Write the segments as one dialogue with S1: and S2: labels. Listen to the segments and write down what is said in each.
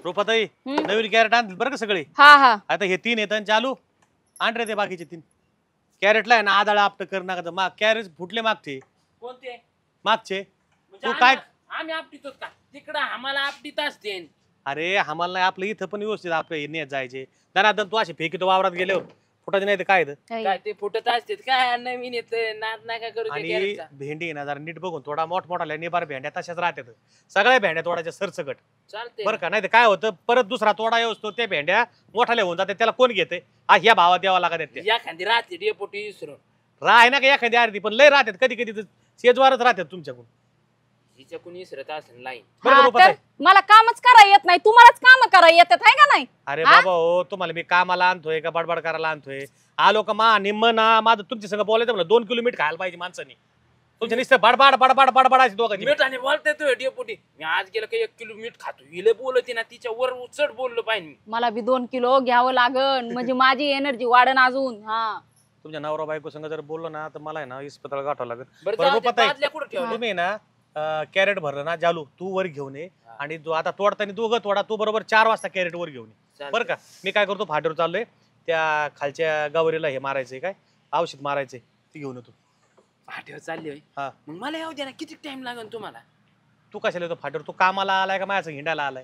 S1: रुपाताई नवीन crate आणतील बरं का सगळे.
S2: हा हा
S1: आता हे 3 येतात चालू आण रे ते बाकीचे 3 कॅरेटला आहे ना आदाळा आपट कर नका माग कॅरेट फुटले मागचे
S3: कोणते
S1: मागचे
S3: म्हणजे
S1: तू काय
S3: आम्ही आपटीतो का तिकडं आम्हाला आपटीत असते
S1: अरे आम्हाला नाही आपलं इथं पण व्यवस्थित आपल्या नेत जायचे दनादन तू असे फेकीतो वावरात गेले फुटायचे नाही तर काय
S3: काय ते फुटत असते काय नवीन येत नाद नका करू ते
S1: आणि
S3: कॅरेटचा.
S1: भेंडी ना जरा नीट बघून थोडा मोठमोठा निबार भेंड्या तशाच राहतात सगळ्या भेंड्या तोडायच्या सरसकट
S3: चालते
S1: बरं का नाही तर काय होतं परत दुसरा तोडा येतो त्या भेंड्या मोठाल्या होऊन जाते त्याला कोण घेते हा ह्या भावात द्यावा लागत
S3: या खांदी राहते डेपोटी विसरून
S1: राह ना का एखादी अर्धी पण लय राहतात कधी कधी शेजवारच राहतात तुमच्याकडून
S3: हिच्या कोणी विसरत असेल नाही
S2: हा, तर मला कामच करा येत नाही तुम्हालाच काम करा येतात आहे का नाही.
S1: अरे बाबा हो तुम्हाला मी कामाला आणतोय का बडबड करायला आणतोय आलो का मा निम्म ना माझं तुमच्या संग बोलायचं म्हणलं 2 किलो मीठ खायला पाहिजे माणसानी तुमच्या नुसतं बडबड बडबड बडबडायचे दोघं
S3: मीठाने बोलते तू डेपोटी मी आज गेलं का 1 किलो मीठ खातो हिले बोलते ना तिच्या वर चढ बोललो पाहिजे मी
S2: मला बी 2 किलो घ्यावं लागन म्हणजे माझी एनर्जी वाढन अजून. हा
S1: तुमच्या नवरा बायको संग जर बोललो ना तर मला आहे ना इस्पितळ गाठावं लागेल.
S3: बरं
S1: बरोबर
S3: जाऊ दे,
S1: पता
S3: बादल्या कुठं ठेवल्या?
S1: तुम्ही ना कॅरेट भरलं ना जालू तू वर घेऊन ये आणि जो आता तोडताना दोघं तोडा तू बरोबर 4 वाजता कॅरेट वर घेऊन ये
S3: चालतंय.
S1: बरं का. मी काय करतो फाट्यावर चाललोय त्या खालच्या गवरीला हे मारायचंय काय औषध मारायचंय ती घेऊन येतो.
S3: फाट्यावर चालली होय
S1: हा
S3: मग मला येऊ द्या ना किती टाइम लागेल तुम्हाला
S1: तू कशाला येतो फाट्यावर तू कामाला आलाय का माझ्या हिंडायला आलाय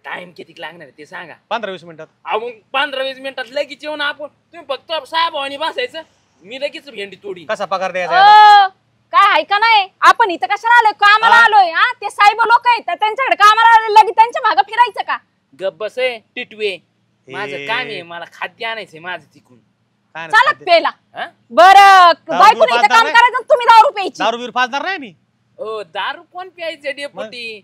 S3: टाइम किती लागणार आहे ते सांगा
S1: 15-20 मिनिटात.
S3: अहो मग 15-20 मिनिटात लगेच येऊन आपण तुम्ही फक्त साहेबांनी बसायचं मी लगेच भेंडी तोडी
S1: कसा पगार द्यायचा याला?
S2: काय आहे का नाही आपण इथं कशाला आलोय कामाला
S1: हा.
S2: आलोय. हा ते साहेब लोक आहेत तर त्यांच्याकडे कामाला आले लगेच त्यांच्या मागे फिरायचं का.
S3: गप बस आहे टिटवे माझं
S1: हे.
S3: काम आहे मला खाद्य आणायचंय माझं तिकून
S1: काय नाही
S2: चालत
S1: खाते.
S2: पेला
S3: हा?
S2: बरं
S1: दारू
S2: बायकोने इथं
S1: पाजणार
S2: काम
S1: नाही?
S2: करायचं तुम्ही दारू प्यायची.
S1: दारू बीर पाजणार नाही मी.
S3: ओ दारू कोण प्यायचं डेपोटी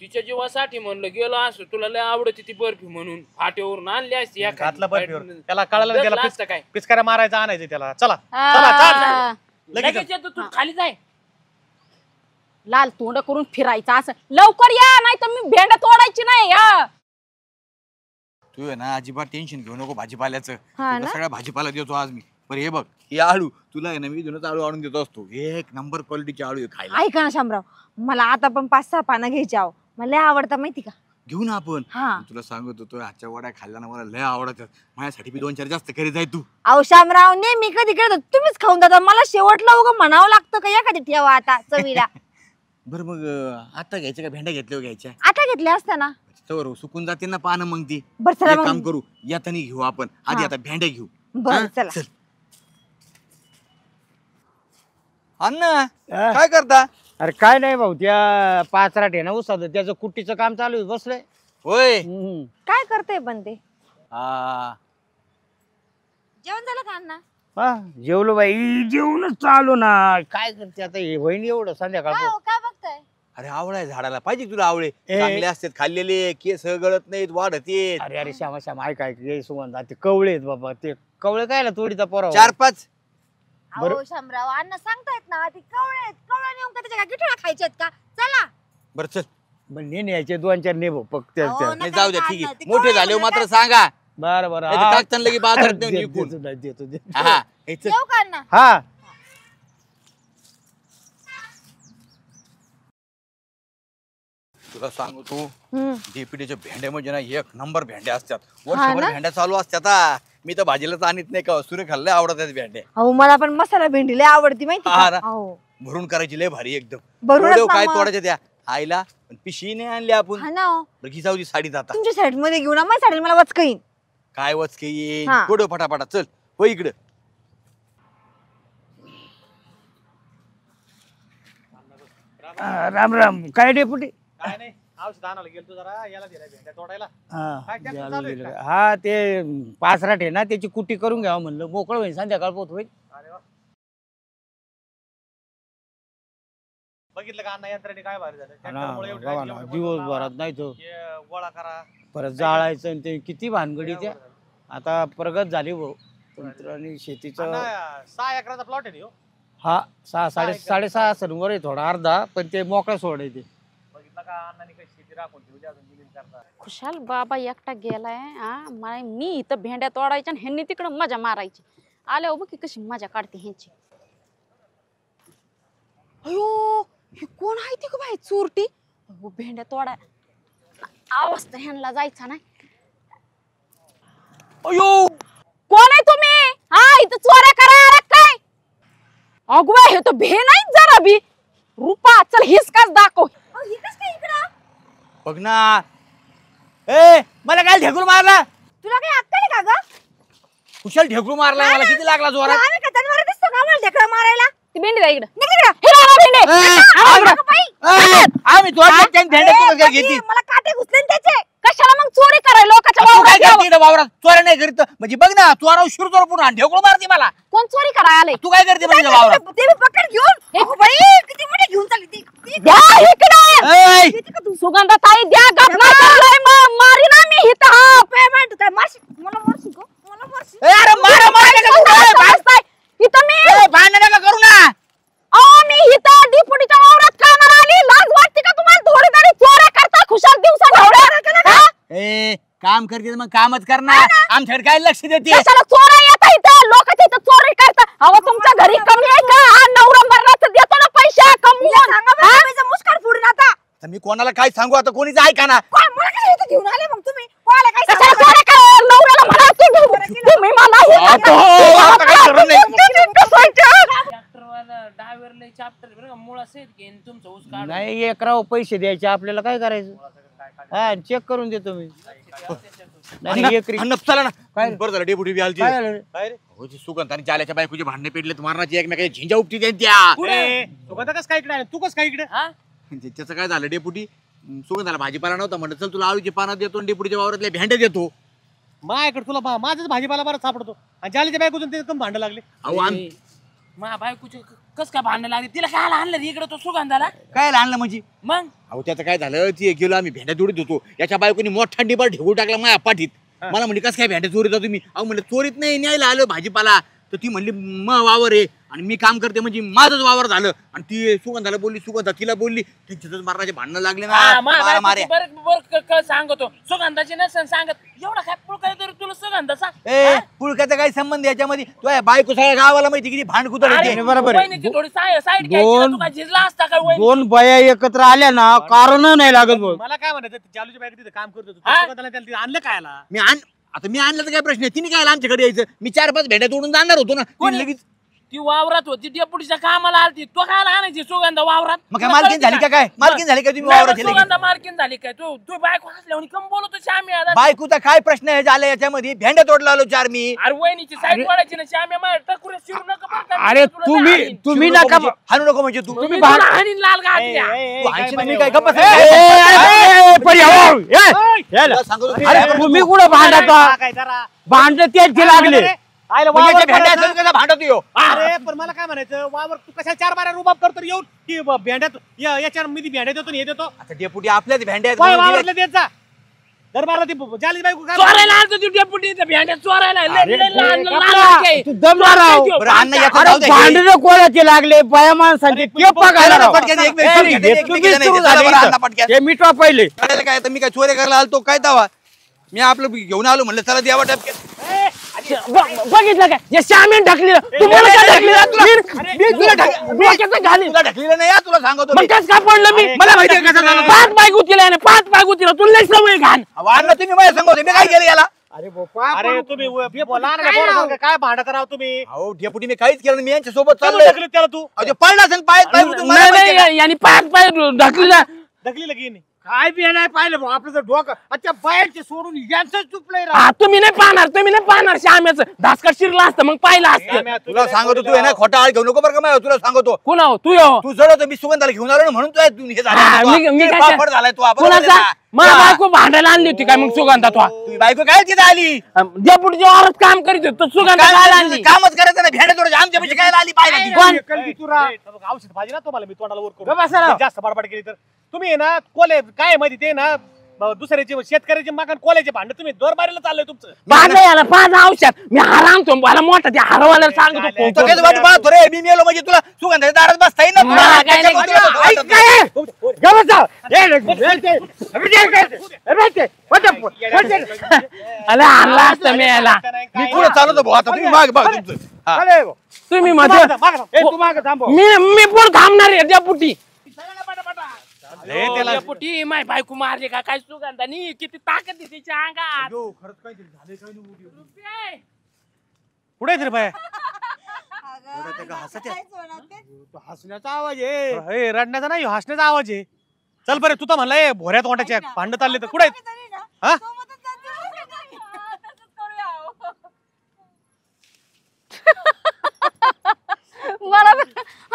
S3: तिच्या जीवासाठी म्हणलं गेलो असं तुला लय आवडती ती बर्फी म्हणून फाट्यावरून आणली असती एखादी.
S1: घातला बर्फीवर त्याला कळालं
S3: दसला
S1: त्याला
S3: असतं काय
S1: पिचकाऱ्या मारायचा आणायचं त्याला चला चला चाल
S2: हा.
S1: लगेच
S3: लगेच येतो तू खाली जाय
S2: लाल तोंड करून फिरायचं असं लवकर या नाही तर मी भेंड तोडायची नाही. या
S4: तू आहे ना अजिबात टेन्शन घेऊ नको भाजीपाल्याचं.
S2: हा
S4: तुला
S2: ना?
S4: सगळा भाजीपाला देतो आज मी. बरं हे बघ हे आळू तुला आहे ना मी जुनच आळू आणून देतो असतो. 1 नंबर क्वालिटीचे आळू आहे खायला.
S5: ऐका ना शामराव मला आता पण 5-6 पानं घ्यायची आहो मला लय आवडतं माहिती का.
S4: घेऊ ना आपण.
S5: हा.
S4: मी तुला सांगत होतो आजच्या वड्या खाल्ल्या ना मला लय आवडतात. माझ्यासाठी मी 2-4 जास्त करीत आहे तू.
S5: अहो शामराव नेहमी कधी करत तुम्हीच खाऊन जाता मला शेवटला उगं म्हणावं लागतं का एखादी ठेवा आता चवीला.
S4: बरं मग आता घ्यायच्या का भेंड्या घेतल्या घ्यायच्या
S5: आता घेतले असताना
S4: तर सुकून जाते ना पानं मग ती.
S5: बरं चला
S4: एक
S5: मग.
S4: काम करू येताना घेऊ आपण आधी
S5: हा.
S4: आता भेंड्या घेऊ.
S5: बरं
S4: हा?
S5: चला.
S4: चल अण्णा काय करता.
S6: अरे काय नाही भाऊ त्या 5 राट आहे ना उसाद त्याचं कुट्टीचं काम चालू आहे बसलंय.
S4: होय
S5: काय करते पण ते
S6: हा
S5: जेवण झालं का अण्णा.
S6: हा, जेवलो बाई जेवणच चालू ना काय करते आता हे होईन एवढं संध्याकाळ
S5: काय बघताय.
S4: अरे आवळे झाडाला पाहिजे तुला आवळे चांगले असतात खाल्लेले केस गळत नाहीत वाढत येत.
S6: अरे अरे श्यामा श्यामा ऐक ऐक ये सुगंधा ते कवळे आहेत बाबा ते कवळे कायला तोडीचा पोरा
S4: 4-5
S5: अहो शामराव अण्णा सांगतायत ना ती कवळे नेऊन का त्याच्या गिठळा खायच्यात का. चला
S4: बरं चल.
S6: नेणे यायचे 2-4 नेबो फक्त
S5: अहो,
S6: बर
S4: नाही
S5: नका
S4: जाऊ द्या
S5: नका
S4: ठीक
S5: अण्णा,
S4: आहे
S5: ते
S4: मोठे
S5: कवळे
S4: झाले
S5: म्हणलं
S4: मात्र
S5: काय?
S4: सांगा.
S6: बर
S4: नाही तर टाकताना लगे बाजारात नेऊन विकून.
S6: देतो
S4: हा हे चल.
S5: येऊ का अण्णा.
S6: हा
S4: तुला सांगतो
S5: हम्म.
S4: डीपीडीच्या भेंड्या म्हणजे ना 1 नंबर भेंड्या असतात.
S5: हा
S4: वर्षभर
S5: ना?
S4: भेंड्या चालू असतात हा. मी तर भाजीलाच आणत नाही का सूर्य खाल्ले आवडतात भेंड्या.
S5: अहो मला पण मसाला भेंडी लय आवडती माहिती
S4: हा
S5: का.
S4: ना?
S5: अहो
S4: भरून करायची लय भारी एकदम.
S5: भरूनच
S4: एवढं
S5: ना
S4: काय
S5: मग.
S4: तोडायच्या त्या आईला पण पिशी नाही आणली आपण.
S5: हा ना हो.
S4: बरं घी जाऊ दे साडीत आता.
S5: तुमच्या साईड मध्ये घेऊन माझ्या साईड मला वचकईन.
S4: काय वचके येईल
S5: हा.
S4: पुढं फटाफटा चल हो इकडं.
S6: राम राम काय डेपुटी.
S1: काय नाही औषध आणायला गेलो जरा याला दिलाय भेंड्या तोडायला.
S6: हा
S1: काय ट्रॅक्टर
S6: जालू
S1: चालू आहे
S6: गेलं.
S1: का?
S6: हा ते 5 राट आहे ना त्याची कुट्टी करून घ्यावं म्हणलं मोकळं होईल संध्याकाळ पोत होईल.
S1: अरे वा. बघितलं का अण्णा यंत्राने काय भारी झालं ट्रॅक्टरमुळे एवढी
S6: बघा
S1: राहिली,
S6: ना
S1: एवढी
S6: दिवसभरात नाही तो
S1: हे गोळा करा
S6: परत जाळायचं आणि ते किती भानगडी त्या आता प्रगत झाली भाऊ तंत्र आणि शेतीचं.
S1: अण्णा, 6 एकराचा प्लॉट आहे ना ह्यो?
S6: हा 6-6.5 असेल वर आहे थोडा अर्धा पण ते मोकळा सोडायचे.
S1: बघितलं का अण्णाने कशी शेती राखून ठेवली अजून मिलिंद करता.
S2: खुशाल बाबा एकटा गेलाय. हा मी इथं भेंड्या तोडायच्या आणि ह्यांनी तिकडं मजा मारायची. आल्या बघ की कशी मजा काढते ह्यांची. अयो हे कोण आहे ती का बाई चोरटी. अहो, भेंड्या तोडा अवस्था ह्यांना जायचा नाही.
S4: अयो
S2: कोण आहे तुम्ही? हा इथं चोऱ्या करायला काय? अगवा हे तर भे नाही जरा बी. रुपा चल हिसकाच दाखव.
S5: अहो, इकडंच काय इकडं?
S4: बघ ना ए मला काय ढेकूळ मारला
S5: तुला काही अक्कल आहे का ग?
S4: कुशल ढेकूळ मारला मला किती लागला जोरात
S5: आम्ही का जनावर दिसतो का आम्हाला ढेकळं मारायला?
S2: ती भेंडी द्या इकडं.
S5: निघ इकडं.
S2: हे राहा भेंडी.
S5: अगं बाई,
S4: आम्ही तो
S5: ए,
S4: घेते
S5: बाई, मला काटे घुसले ना त्याचे.
S2: कशाला मग चोरी करायला लोकांच्या
S4: तू काय
S2: वावरात
S4: करते
S2: यावं?
S4: इकडं वावरात चोऱ्या नाही करीत म्हणजे बघ ना चोराव शिरचोर पुन्हा ढेकूळ मारते मला
S2: कोण चोरी करायला आले?
S4: तू काय करते म्हणजे वावरात
S5: ते बी पकड घेऊन अगं बाई, किती मोठे घेऊन चालली ती.
S2: द्या इकडे.
S4: ए,
S5: किती का तू?
S2: सुगंधा ताई द्या गपना चाललाय मारी ना मी इथं. हा
S5: पेमेंट काय मारशील? मला मारशील का? मला मारशील?
S4: ए, अरे मारा मारा नका करू. ए,
S2: बसताय. इथं मी
S4: ए, भांडण नका करू ना
S2: मी इथं डिपुटीच्या वावरात कामाला आली. लाज वाटते का तुम्हाला? थोडीतरी चोऱ्या करता खुशाल दिवसा ढवळ्या. हा?
S4: ए काम करते तर मग कामच करणार आमच्याकडे काय लक्ष देते
S2: कशाला चोऱ्या येता इथं? लोकांच्या इथं चोरी करता. अहो तुमच्या घरी कमी आहे का? हा नवरा मरणाचं देतो ना पैसे कमवून.
S5: सांगा बरं, तुम्हीचं मुस्कान फोडून आता.
S4: आता मी कोणाला काय सांगू आता कोणीच ऐका ना
S5: कोण मला काय इथं घेऊन आले मग तुम्ही? कोणाला काय
S2: कशाला
S5: सांगू?
S2: चोऱ्या करा? नवऱ्याला म्हणा तुम्ही मला हे
S4: आता
S2: नका.
S4: आता काय खरं नाही.
S3: ट्रॅक्टरवाला ड्रायव्हर लय चाप्टर बरं का मुळा सहित घेईन तुमचं ऊस काढून.
S6: नाही एकराव पैसे द्यायचे आपल्याला काय करायचं हा चेक करून देतो मी नाही एकरी
S4: अन्न चला ना
S6: काय?
S4: बरं झालं डेपुटी बी आलती
S6: काय झालं?
S1: काय रे?
S4: हो जी सुगंध आणि जाल्याच्या बायकोचे भांडणे पेटलेत मारण्याची एकमेकाची झिंजा उपटी त्यांच्या
S1: ए, सुगंधा कस काय इकडे आहे? तू कस काय इकडे?
S3: हा?
S4: त्याचं काय झालं डेपुटी सुगंधाला भाजीपाला नव्हता म्हणलं चल तुला आळूची पानं देतो आणि डेपुटीच्या वावरातल्या भेंड्या देतो
S1: माझ्याकडे तुला माझाच भाजीपाला बरं सापडतो आणि जालीच्या बायकोतून ते कम भांडं लागले.
S4: अहो आम्ही
S3: मा बायकोचे कस काय भांडण लागले तिला काय आणलं रे इकडे तो सुगंधाला
S4: काय आणलं म्हणजे
S3: मग
S4: अहो त्याचं काय झालं ती गेलो आम्ही भेंड्या जोडीत होतो याच्या बायकोनी मोठा डिबा ढेकूळ टाकला माझ्या पाठीत मला म्हणली कसं काय भेंड्या चोरीत तुम्ही अहो म्हणलं चोरीत नाही न्यायला आलो भाजीपाला तर ती म्हणली मग वावर आहे आणि मी काम करते म्हणजे माझंच वावर झालं आणि ती सुगंधाला बोलली सुगंधा तिला बोलली त्यांच्यातच मारण्याचे भांडणं लागले ना मारा मारे
S3: बरं सांगतो सुगंधाची नसेल सांगत एवढा काय पुळका तरी तुला सुगंधाचा
S4: ए पुळक्याचा काय संबंध याच्यामध्ये तुझ्या बायको सगळ्या गावाला माहिती किती भांड कुदळ येते
S6: बरोबर आहे.
S3: वहिनीची थोडी साईड घ्यायची तू काय झिजला असता काय वहिनी?
S6: दोन बाया एकत्र आल्या ना कारण नाही लागत भाऊ
S1: मला काय म्हणायचं जालूच्या बायको तिथे काम करत होतो
S3: हा?
S1: सुगंधाला त्याला तिथे आणलं काय आला?
S4: मी आणलं तर काय प्रश्न आहे तिने काय आमच्याकडे यायचं मी 4-5 भेंड्या तोडून जाणार होतो ना
S3: कोणी?
S4: ती लगेच
S3: ती वावरात होती डेपुटीच्या कामाला आलती तो काय आणायची सुगंधा वावरात
S4: मग काय
S3: तुला
S4: मालकीन
S3: कळतं
S4: झाली का काय मालकीन झाली का तुम्ही
S3: नाही,
S4: वावरात
S3: मग सुगंधा मालकीन झाली काय तू तू बायको हसल्यावर कम बोलतो श्यामी आता
S4: बायकोचा काय प्रश्न आहे झाला याच्यामध्ये भेंड्या तोडला आलो 4 मी
S3: अरे वहिनीची साईड वाढायची ना श्यामी माझ्या टकुरे शिरू नका बरं का?
S6: अरे
S3: तुला लय
S6: तुम्ही
S3: हाणीन.
S6: नका
S4: हाणू नको म्हणजे तू
S3: मी तुला हाणीन लाल घातल्या.
S4: तू हाणशील आणि मी काय गप्प
S6: अरे तुम्ही कुठं भांडता
S1: काय जरा
S6: भांड तेच लागले
S1: आयला वावर
S4: भेंड्या
S1: करायचं.
S4: कसा भांडतो ह्यो?
S1: अरे पण मला काय म्हणायचं वावर तू कशा 4-12 रुबाब करतो रे येऊन की भेंड्यात याच्या मी भेंड्या देतो आणि हे देतो
S4: आता डेपुटी आपल्याच भेंड्या आहेत
S1: काय
S4: म्हणून
S1: वावरला देत जा दरबारला ती जाली बायको काय
S3: चोरायला आलतो तू डेपुटी इथं भेंड्या चोरायला लय-
S6: अरे,
S3: लय लहान-
S6: गप्पा.
S3: लहान आहे.
S6: तू दम ना राव.
S3: चोरायला
S4: बरं, अण्णा या
S6: अरे भांडण कोणाचे लागले बाया माणसांचे ते बघायला राव.
S4: पटकन एक मिनिट,
S6: ए,
S4: पटकन
S6: हे
S4: एक
S6: तुम्ही
S4: मिनिट नाही,
S6: सुरू
S4: चला
S6: झाले
S4: बरं,
S6: इथं.
S4: अण्णा पटकन.
S6: हे मिटवा पहिले
S4: करायला काय आता मी काय चोऱ्या करायला आलतो काय तवा मी आपलं घेऊन आलो म्हणलं चला द्यावा टपक्यात
S3: बघितलं काय या श्यामीन ढकलीलं तुम्हाला काय ढकलीलं?
S4: मी तुला
S3: डोक्याचं घालीन.
S4: तुला ढकलेलं नाही हा, तुला सांगतो
S3: मग
S4: मी.
S3: कसं काय पडलं मी
S4: मला माहिती आहे कसं झालं.
S3: 5 बाईक उचलल्या ना 5 बाईक उचलल्या तुला लय सवय घाण
S4: अहो, अण्णा तुम्ही मला सांगतो मी काय केलं याला
S1: अरे तुम्ही लहान काय भांडा करावं तुम्ही
S4: अहो डेपुटी मी काहीच केलं नाही. मी यांच्या सोबत
S1: चालू
S4: चाललोय
S1: ढकलीत त्याला तू
S4: अहो, ते पडला सांग पाय पाय उचलून मला
S3: नाही
S4: माहिती आहे
S3: नाही यांनी 5 पाय ढकलीला
S1: ढकली लगी
S6: काय बी नाही पाहिलं भाऊ आपलं डोकं अच्छा बाहेरचे सोडून यांचं चुकलंय राव.
S3: हा तुम्ही नाही पाहणार श्याम्याचं धासकट शिरला असतं मग पाहिलं असतं
S4: का? तुला सांगतो तू आहे ना खोटा आळ घेऊ नको बरं का माझ्यावर, तुला सांगतो
S3: कोण आहो तू यो
S4: तू जड होतं मी सुगंधाला घेऊन आलो ना म्हणून तू हे
S3: हा, मी काय
S4: पापड झालाय तू आपण
S3: कोणाचा मला बायको भांडायला आणली होती काय मग सुगंधा तू
S4: तुझी बायको काय तिथे आली
S3: डेपुटीच्या वावरात काम करीत होतो तो सुगंधा काय आणली
S4: कामच करायचं ना भेंड्या थोडं आमच्या म्हणजे काय आली पाहिजे
S3: कोण?
S6: कलगीतुरा.
S1: औषध पाहिजे ना तुम्हाला मी तोंडाला वर
S6: गप्प बसा राव.
S1: करून जास्त बडबड केली तर तुम्ही आहे ना कोले काय माहिती ते ना दुसऱ्याचे शेतकऱ्याचे मागण कोल्याचे भांड तुम्ही दरबारीला चाललंय तुमचं
S3: माझा याला 5 औषध मी हरामतो मला मोठा त्या हरवायला सांगतो फोन
S4: तो
S3: करून.
S4: वाटू पाहतो रे मी मेलो म्हणजे तुला सुगंधाच्या दारात बसता येईल ना तुला.
S3: मला काय नाही.
S4: त्याच्यामुळे तुला
S6: ऐक
S4: वाटत नाही.
S6: काय? गप्प बसा. हे रे,
S3: अरे हरला असतं मी याला
S4: मी पुढे चालवतो भाऊ आता तुम्ही माग बघा तुमचं हा.
S6: अरे भाऊ.
S3: तुम्ही मध्ये
S6: ए, तू मागं थांब भाऊ.
S3: मी पण थांबणार आहे डेपुटी
S1: हे त्याला
S3: डेपुटी माय बायको मारली का काय सुगंधानी किती ताकद आहे तिच्या अंगात
S4: खरंच काहीतरी झालंय काय नाही
S3: रुपये.
S1: कुठे आहे रे बाय
S6: हसण्याचा आवाज आहे.
S1: हे रडण्याचा नाही हसण्याचा आवाज आहे. चल बरे तू तर म्हणलाय भोऱ्यात वाटायचे भांडत चालले तर कुठे आहेत? हा
S2: मला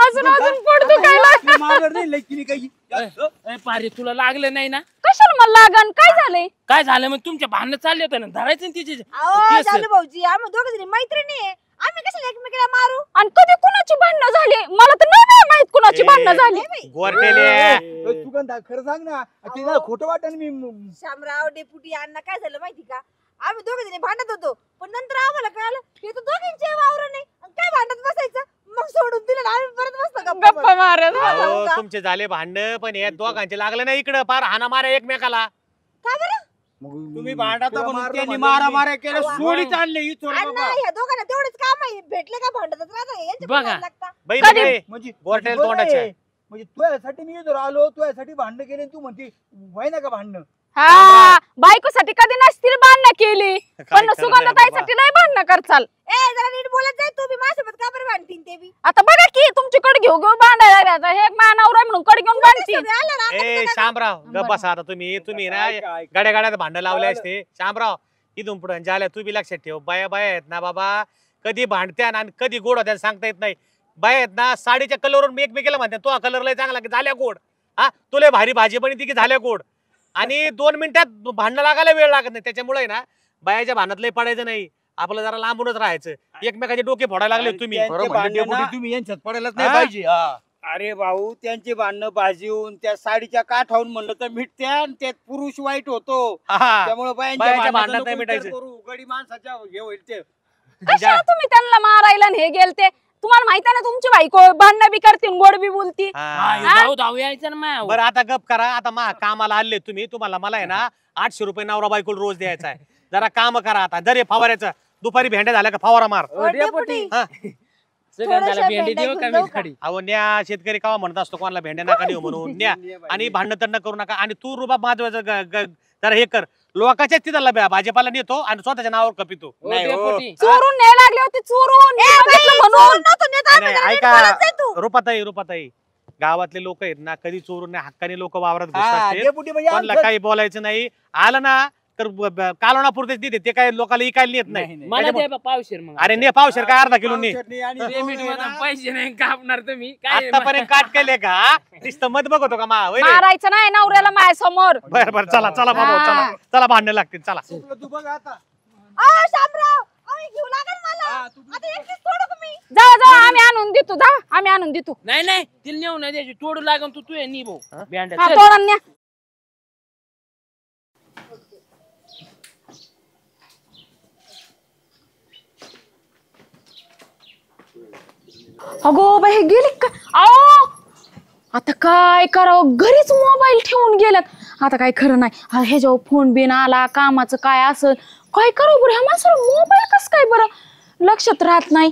S2: अजून पोट दुखायला.
S4: माघार नाही लई काही
S3: ए, पारे तुला लागलं नाही ना
S2: कशाला मला लागन? काय झालंय?
S3: काय झालं मग तुमच्या भांडण चालले होते ना धरायचं ना तिचे
S5: अहो झालं भाऊजी आम्ही दोघे जणी मैत्रिणी आहे आम्ही कशाला एकमेकाला मारू
S2: आणि कधी कुणाची भांडणं झाली? मला तर नाही माहित कुणाची भांडणं झाली.
S1: गोरटेले
S4: सुगंधा खरं सांग ना तिला खोटं वाटन मी
S5: शामराव डेपुटी अण्णा काय झालं माहिती का आम्ही दोघे जणी भांडत होतो पण नंतर आम्हाला कळालं हे तर दोघांचे वावर नाही आणि काय भांडत बसायचं मग सोडून दिलं आणि आम्ही परत बसतो
S2: गप्पा मारत.
S1: अहो, तुमचे झाले भांडण पण या दोघांचे लागले नाही इकडं पार हाना मारा एकमेकाला.
S5: का बरं
S6: तुम्ही भांडता म्हणून त्यांनी मारा केलं सोडीत आणले ही चोर
S5: अण्णा
S6: बाबा.
S5: ह्या दोघांना तेवढंच काम आहे भेटले का भांडतच राहता यांचे
S3: बघा.
S5: भांडण लागता
S1: बाई
S2: कधी?
S1: नाही,
S4: म्हणजे
S1: गोरटेल
S4: बरं
S1: तोंडाचे.
S4: आहे. म्हणजे तुझ्यासाठी मी इथं आलो तुझ्यासाठी भांडणं केले तू म्हणते व्हाय ना का भांडणं
S2: हा बायकोसाठी कधी नसतील भांडणं केली पण
S1: करणार
S2: सुगंधताईसाठी नाही भांडणं करचाल.
S5: ए जरा नीट बोलत जाय तू बी माझ्यासोबत का बरं भांडतीन ते बी
S2: आता बघा की तुमच्याकडे घेऊ भांडायला लागला. हे मानवरा म्हणून कड घेऊन भांडतील.
S5: सगळे आले ना आता
S1: ए शामराव गप बसा आता तुम्ही ना गाड्या गाड्यात भांडण लावले असते. शामराव इथून पुढे झाल्या तू बी लक्षात ठेव. बाया आहेत ना बाबा कधी भांडत्या आणि कधी गोड होत्या सांगता येत नाही. बाया आहेत ना साडीच्या कलरवरून मी एकमेकीला म्हणते तो कलर लय चांगला की झाल्या गोड. हा तुला भारी भाजी पण ती की झाल्या गोड आणि 2 मिनिटात भांडण लागायला वेळ लागत नाही. त्याच्यामुळे ना बायाच्या भांडणात लय पडायचं नाही आपलं जरा लांबूनच राहायचं. एकमेकाचे डोके फोडायला लागले तुम्ही.
S6: त्यांचे भांडणं ना-
S4: तुम्ही यांच्यात पडायलाच नाही
S1: हा?
S4: पाहिजे हा.
S6: अरे भाऊ त्यांची भांडणं भाजीवून त्या साडीच्या काठावून म्हणलं तर मिटत्या आणि त्यात पुरुष वाईट होतो
S1: हा.
S6: त्यामुळे
S1: बायांच्या
S6: बायांच्या
S1: भांडणात
S6: भांडणात
S1: नाही
S6: नाही
S1: मिटायचं.
S6: करू गडी माणसाच्या हे होईल ते
S2: कशाला तुम्ही त्यांना मारायला आणि हे गेलते? तुम्हाला माहित आहे ना तुमची बायको भांडणं बी करतील गोड बी बोलती.
S1: हा.
S3: धाव यायचं ना माया
S1: बरं आता गप करा. आता कामाला आले तुम्ही तुम्हाला मला आहे ना 800 रुपये नवरा बायकोला रोज द्यायचा आहे. जरा काम करा आता. जर फवाऱ्याचं दुपारी भेंड्या झाल्या का फवारा मार.
S3: डेपुटी
S1: हा.
S3: सुगंधाला भेंडी देऊ का मी खडी
S1: अहो न्या शेतकरी कावा म्हणत असतो कोणाला भेंड्या नका देऊ म्हणून न्या आणि भांडण तंड करू नका. आणि तू रुबाब माझं जरा हे कर लोकांच्या तिथला भाजीपाला नेतो आणि स्वतःच्या नावावर कपितो.
S6: नाही हो.
S3: डेपुटी
S2: चोरून न्यायला लागले होते चोरून मी बघितलं म्हणून.
S5: नव्हतं नेत आम्ही, जरा नीट बोलत जाय तू.
S1: ऐका रुपाताई गावातले लोक आहेत ना कधी चोरून नाही हक्काने लोक वावरात
S4: हा,
S1: घुसतात.
S4: डेपुटी म्हणजे
S1: कोणाला
S4: आमचं-
S1: काही बोलायचं नाही. आलं ना तर कालवणापुरतेच देते ते काय लोकांना इकायला येत नाही.
S6: नाही.
S3: मला द्या पावशेर मग
S1: अरे ने पावशेर काय अर्धा किलो ने
S6: पावसाळ्यात आणि
S3: पेमेंट
S6: दोन आहे
S3: मध्ये
S6: ना,
S3: पैसे नाही कापणार तुम्ही काय
S1: आतापर्यंत काट केले का नुसतं मत बघतो का मा होय रे?
S2: मारायचं नाही नवऱ्याला माझ्या समोर.
S1: बर बर चला चला बाबा
S2: हा.
S1: चला चला भांडण लागतील चला.
S6: तुला तू बघ आता
S5: अहो, शामराव अहो, हे घेऊ लागेल मला
S6: हा, तू-
S5: आता एकटीच सोडू का मी
S2: जा आम्ही आणून देतो. जा आम्ही आणून देतो.
S3: नाही तिला नेऊ नाही द्यायची तोडू लागून तू ये नी भाऊ भेंड्या
S2: हा
S3: चल.
S2: तोडून न्या. अगो बाई हे गेली का? आओ आता काय करावं घरीच मोबाईल ठेवून गेल्यात. आता काय खरं नाही. ह्याच्यावर फोन बिन आला कामाचं काय असं काय करावं बरं. ह्या माणसाला मोबाईल कसं काय बरं लक्षात राहत नाही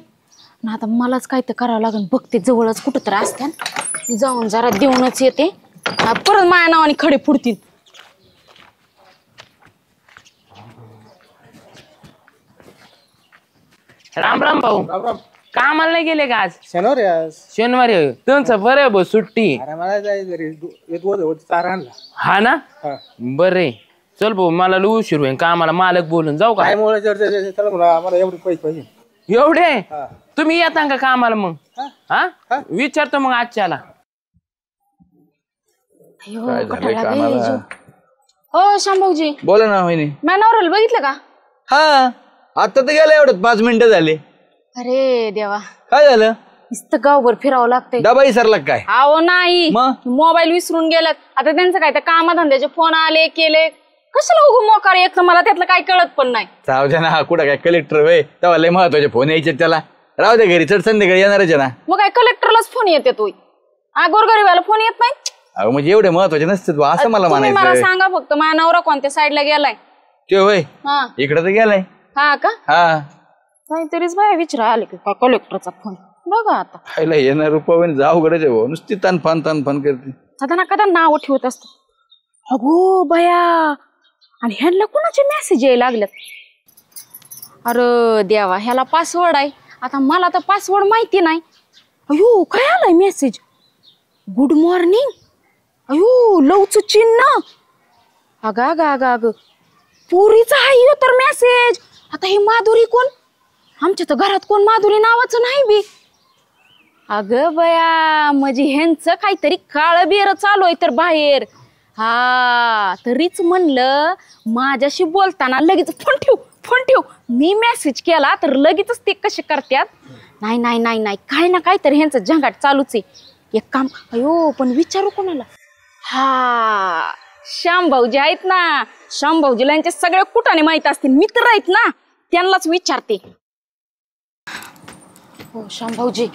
S2: ना. आता मलाच काय तर करावं लागेल. बघते जवळच कुठं तर असत्या जाऊन जरा देऊनच येते. परत माझ्या नावाने खडे फुडतील.
S3: राम राम भाऊ कामाला नाही गेले का आज
S6: शनिवार आहे आज.
S3: शनिवारी आहे. तुमचं बरं आहे भाऊ सुट्टी
S6: अरे मला जायचं रे एक होत चारा आणला
S3: हा ना
S6: हा.
S3: बरे चल भाऊ मला लय उशीर होईल कामाला मालक बोलून जाऊ का
S6: काय मुळे चला म्हणा आम्हाला एवढे पैसे पाहिजे
S3: एवढे
S6: हा.
S3: तुम्ही येता का कामाला मग
S6: हा.
S3: हा विचारतो मग आजच्याला
S2: हो शांभाऊजी
S4: बोला ना वहिनी
S2: माझ्या नवऱ्याला बघितलं का?
S4: हा आता तर गेला एवढं 5 मिनिटं झाले.
S2: अरे देवा
S4: काय झालं
S2: नुसतं गावभर फिरावं लागतंय.
S4: डबा विसरला का काय
S2: अहो नाही
S4: मग?
S2: मोबाईल विसरून गेलात. आता त्यांचं काय तर कामधंद्याचे फोन आले केले कशाला उगू मोकार एक तर मला त्यातलं काही कळत पण नाही.
S4: जाऊ द्या ना कुठं काय कलेक्टर वे तेव्हा लय महत्वाचे फोन यायचे त्याला. राहू दे घरी चढ संध्याकाळी येणारच आहे ना.
S2: मग काय कलेक्टरलाच फोन येते तोय गोरगरीबाला फोन येत नाही.
S4: अहो म्हणजे एवढे महत्वाचे नसते तू असं मला
S2: तुम्ही मला
S4: म्हणायचं.
S2: सांगा फक्त माझ्या नवरा कोणत्या साईडला गेलाय.
S4: ते होय
S2: हा
S4: इकडं तर गेलाय.
S2: हा का
S4: हा
S2: काहीतरीच बाय विचारा आले का कलेक्टरचा फोन बघा आता.
S4: खायला येणार रुपये जाऊ गरज आहे नुसती तनफान करते.
S2: सदा ना कदा नाव ठेवत असतो. अगो बया, आणि ह्यांना कोणाचे मेसेज यायला लागलेत. अरे देवा, ह्याला पासवर्ड आहे. आता मला तर पासवर्ड माहिती नाही. अयो काय आलाय मेसेज? Good morning. अयो लवचं चिन्ह. अग अग अग अग पुरीचा आहे तर मेसेज. आता ही माधुरी कोण? आमच्या तर घरात कोण माधुरी नावाचं नाही बी. अगं बया, म्हणजे ह्यांचं काहीतरी काळ बेर चालू आहे तर बाहेर. हा तरीच म्हणलं माझ्याशी बोलताना लगेच फोन ठेव मी मेसेज केला तर लगेचच ते कसे करतात. नाही नाही नाही नाही, काय ना काय तर ह्यांचं झंगाट चालूच आहे. एक काम, अयो पण विचारू कोणाला? हा श्याम भाऊजी आहेत ना, श्याम भाऊजीला यांचे सगळे कुठाने माहित असतील, मित्र आहेत ना, त्यांनाच विचारते. हो श्याम भाऊजी,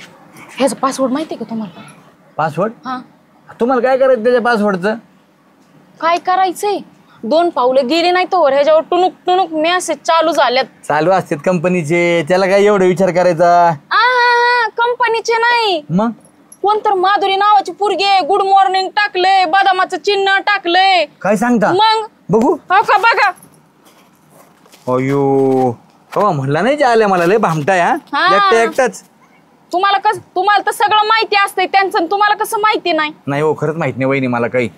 S2: ह्याचं पासवर्ड माहिती का तुम्हाला?
S4: पासवर्ड?
S2: हा
S4: तुम्हाला काय करायचं त्याच्या पासवर्डचं?
S2: काय करायचंय? 2 पावलं गेली नाही तर ह्याच्यावर टुनुक टुनुक मेसेज चालू झाल्यात.
S4: चालू असतात कंपनीचे, त्याला काय एवढा विचार करायचा?
S2: कंपनीचे नाही,
S4: मग
S2: कोणतर माधुरी नावाची पोरगी गुड मॉर्निंग टाकलंय, बदामाचं चिन्ह टाकलंय.
S4: काय सांगता?
S2: मग
S4: बघू.
S2: हो का बघा.
S4: अयो हो म्हणला नाही आल्या मला, लय भामटाय. हा एकटाच.
S2: तुम्हाला तर सगळं माहिती असतंय त्यांचं, तुम्हाला कसं माहिती नाही?
S4: नाही हो, खरंच माहित नाही वहिनी मला काही.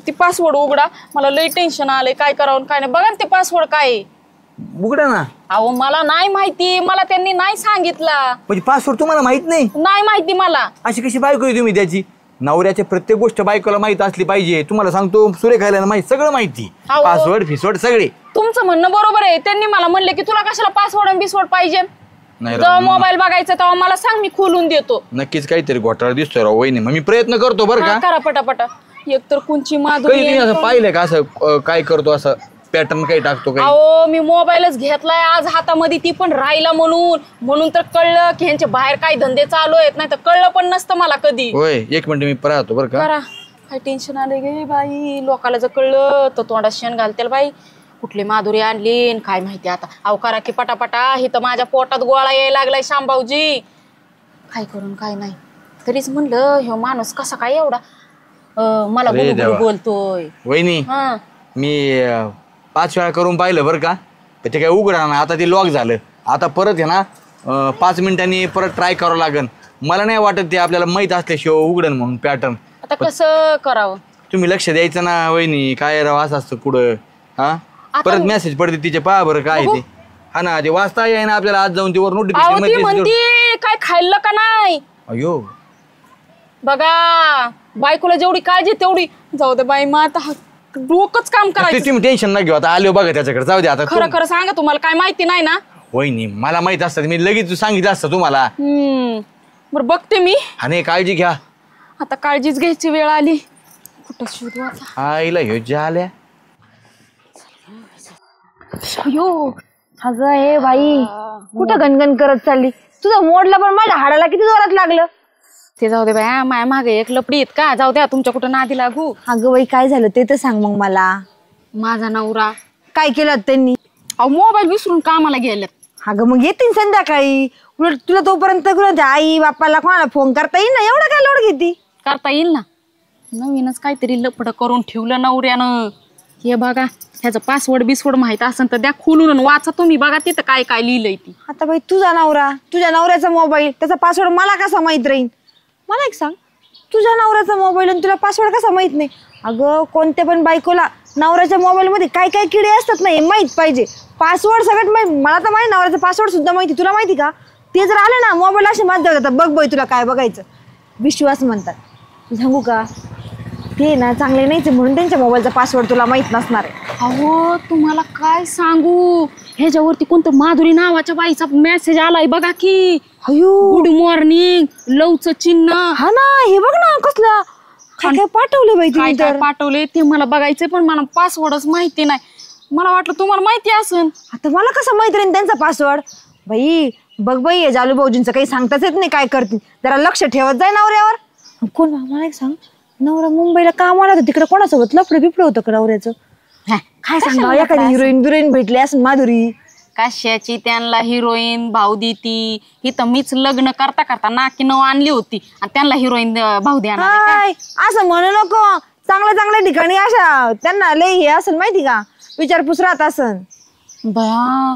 S2: ती पासवर्ड उघडा, मला लय टेन्शन आलंय काय करावं काय नाही. बघा ना ते पासवर्ड काय आहे.
S4: उघडा ना.
S2: अहो मला नाही माहिती, मला त्यांनी नाही सांगितला.
S4: म्हणजे पासवर्ड तुम्हाला माहित नाही?
S2: नाही माहिती मला.
S4: अशी कशी बायको आहे तुम्ही त्याची? नवऱ्याची प्रत्येक गोष्ट बायकोला माहित असली पाहिजे. तुम्हाला सांगतो सुरेखायला माहित सगळं माहिती, पासवर्ड फिसवर्ड सगळे.
S2: तुमचं म्हणणं बरोबर आहे. त्यांनी मला म्हणले की तुला कशाला पासवर्ड आणि बिसवर्ड पाहिजे, जेव्हा मोबाईल बघायचा तेव्हा मला सांग, मी खोलून देतो.
S4: नक्कीच काहीतरी घोटाळा दिसतोय राव वहिनी. मग मी प्रयत्न करतो बरं का.
S2: करा पटापटा. एक तर कोणची माधुरी
S4: असं पाहिलंय का असं काय करतो, असं पॅटर्न काही टाकतो काही?
S2: अहो मी मोबाईलच घेतलाय आज हातामध्ये, ती पण राहिला म्हणून तर कळलं की ह्यांचे बाहेर काय धंदे चालू आहेत, नाही तर कळलं पण नसतं मला कधी.
S4: होय, एक मिनिट मी पाहतो बरं का.
S2: करा. काय टेन्शन आले गे बाई, लोकाला जर कळलं तर तोंडात शेण घालतील बाई. कुठली माधुरी आणली काय माहिती आता. अहो करा की पटापटा, हे तर माझ्या पोटात गोळा यायला लागलाय शामभाऊजी. काय करून काय नाही. तरीच म्हणलं हे माणूस कसा काय एवढा मला बोलतोय.
S4: वहिनी मी 5 वेळा करून पाहिलं बरं का, ते काय उघडा ना. आता ते लॉक झालं. आता परत आहे ना 5 मिनिटांनी परत ट्राय करावं लागेल. मला नाही वाटत ते आपल्याला माहित असल्याशिवाय उघडन म्हणून पॅटर्न.
S2: आता कसं करावं?
S4: तुम्ही लक्ष द्यायचं ना वहिनी. काय राव असं असतं पुढं. हा परत मेसेज पडते तिचे, पहा बरं काय ते. हा ना, ते वाचता येई ना आपल्याला. आज जाऊन त्यावर
S2: नोटिफिकेशन काय खाल्लं का नाही.
S4: अयो
S2: बघा, बायकोला जेवढी काळजी तेवढी जाऊ दे बाई. मग आता डोकंच काम करायचं.
S4: तुम्ही टेन्शन नाही घेऊ. आता आलो बघा त्याच्याकडे, जाऊ दे आता.
S2: खरं खरं सांगा, तुम्हाला काय माहिती नाही ना?
S4: वहिनी मला माहित असतं, मी लगेच सांगितलं असतं तुम्हाला.
S2: बरं बघते मी.
S4: हा नाही, काळजी घ्या.
S2: आता काळजीच घ्यायची वेळ आली. कुठं शोधू आता?
S4: आईला ह्यो ज्या आल्या.
S5: अयो अगं हे बाई, कुठं गणगण करत चालली? तुझं मोडला पण माझ्या हाडाला किती जोरात लागलं.
S2: ते जाऊ दे बाया, माया मागे एक लपडी आहेत का. जाऊ द्या, तुमच्या कुठं नादी लागू.
S5: अगं बाई काय झालं ते तर सांग मग मला.
S2: माझा नवरा
S5: काय केलं त्यांनी?
S2: अहो मोबाईल विसरून कामाला गेल्यात.
S5: अगं मग येतील संध्याकाळी. उलट तुला तोपर्यंत आई बापाला कोणाला फोन करता येईल ना. एवढं काय लोड घेती?
S2: करता येईल ना. नवीनच काहीतरी लपड करून ठेवलं नवऱ्यानं. हे बघा, ह्याचं पासवर्ड बिसवर्ड माहित असेल तर द्या खोलून वाचा तुम्ही. बघा तिथं काय काय लिहिलंय ती.
S5: आता बाई तुझा नवरा, तुझ्या नवऱ्याचा मोबाईल, त्याचा पासवर्ड मला कसा माहित राहील? मला एक सांग, तुझ्या नवऱ्याचा मोबाईल आणि तुला पासवर्ड कसा माहित नाही? अगं कोणत्या पण बायकोला नवऱ्याच्या मोबाईल मध्ये काय काय किडे असतात ना, हे माहित पाहिजे. पासवर्ड सगळ्यात माहिती. मला तर माझ्या नवऱ्याचा पासवर्ड सुद्धा माहिती. तुला माहिती का? ते जर आलं ना मोबाईल असे माझ्या जातात, बघ बाई तुला काय बघायचं. विश्वास म्हणतात. सांगू का, ते ना चांगले नाहीच म्हणून त्यांच्या मोबाईलचा पासवर्ड तुला माहित नसणार आहे.
S2: अहो तुम्हाला काय सांगू, ह्याच्यावरती कोणतं माधुरी नावाच्या बाईचा मेसेज आलाय बघा की.
S5: अयो
S2: गुड मॉर्निंग, लवचं चिन्ह.
S5: हा ना, हे बघ ना कसला काय काय पाठवले बाई तुम्ही.
S2: काय पाठवले ते मला बघायचंय, पण मला पासवर्डच माहिती नाही. मला वाटलं तुम्हाला माहिती असेल.
S5: आता मला कसं माहिती राहील त्यांचा पासवर्ड? बाई बघ बाई, हे जालू भाऊजींचं काही सांगताच येत नाही काय करतील. जरा लक्ष ठेवत जाय नवऱ्यावर. कोण मला एक सांग, नवरा मुंबईला कामाला होता, तिकडे कोणासोबत लफडं बिफडं होतं का नवऱ्याचं? काय सांगा, एखादी हिरोईन बिरोईन भेटली असं माधुरी.
S2: कशाची त्यांना हिरोईन भाऊ देती. ही तर मीच लग्न करता करता नाकी नऊ आणली होती आणि त्यांना हिरोईन भाऊ देणार आहे का?
S5: हाय, असं म्हणू नको. चांगल्या चांगल्या ठिकाणी अशा त्यांना लय हे असेल माहिती का, विचारपूस राहत असन.
S2: बया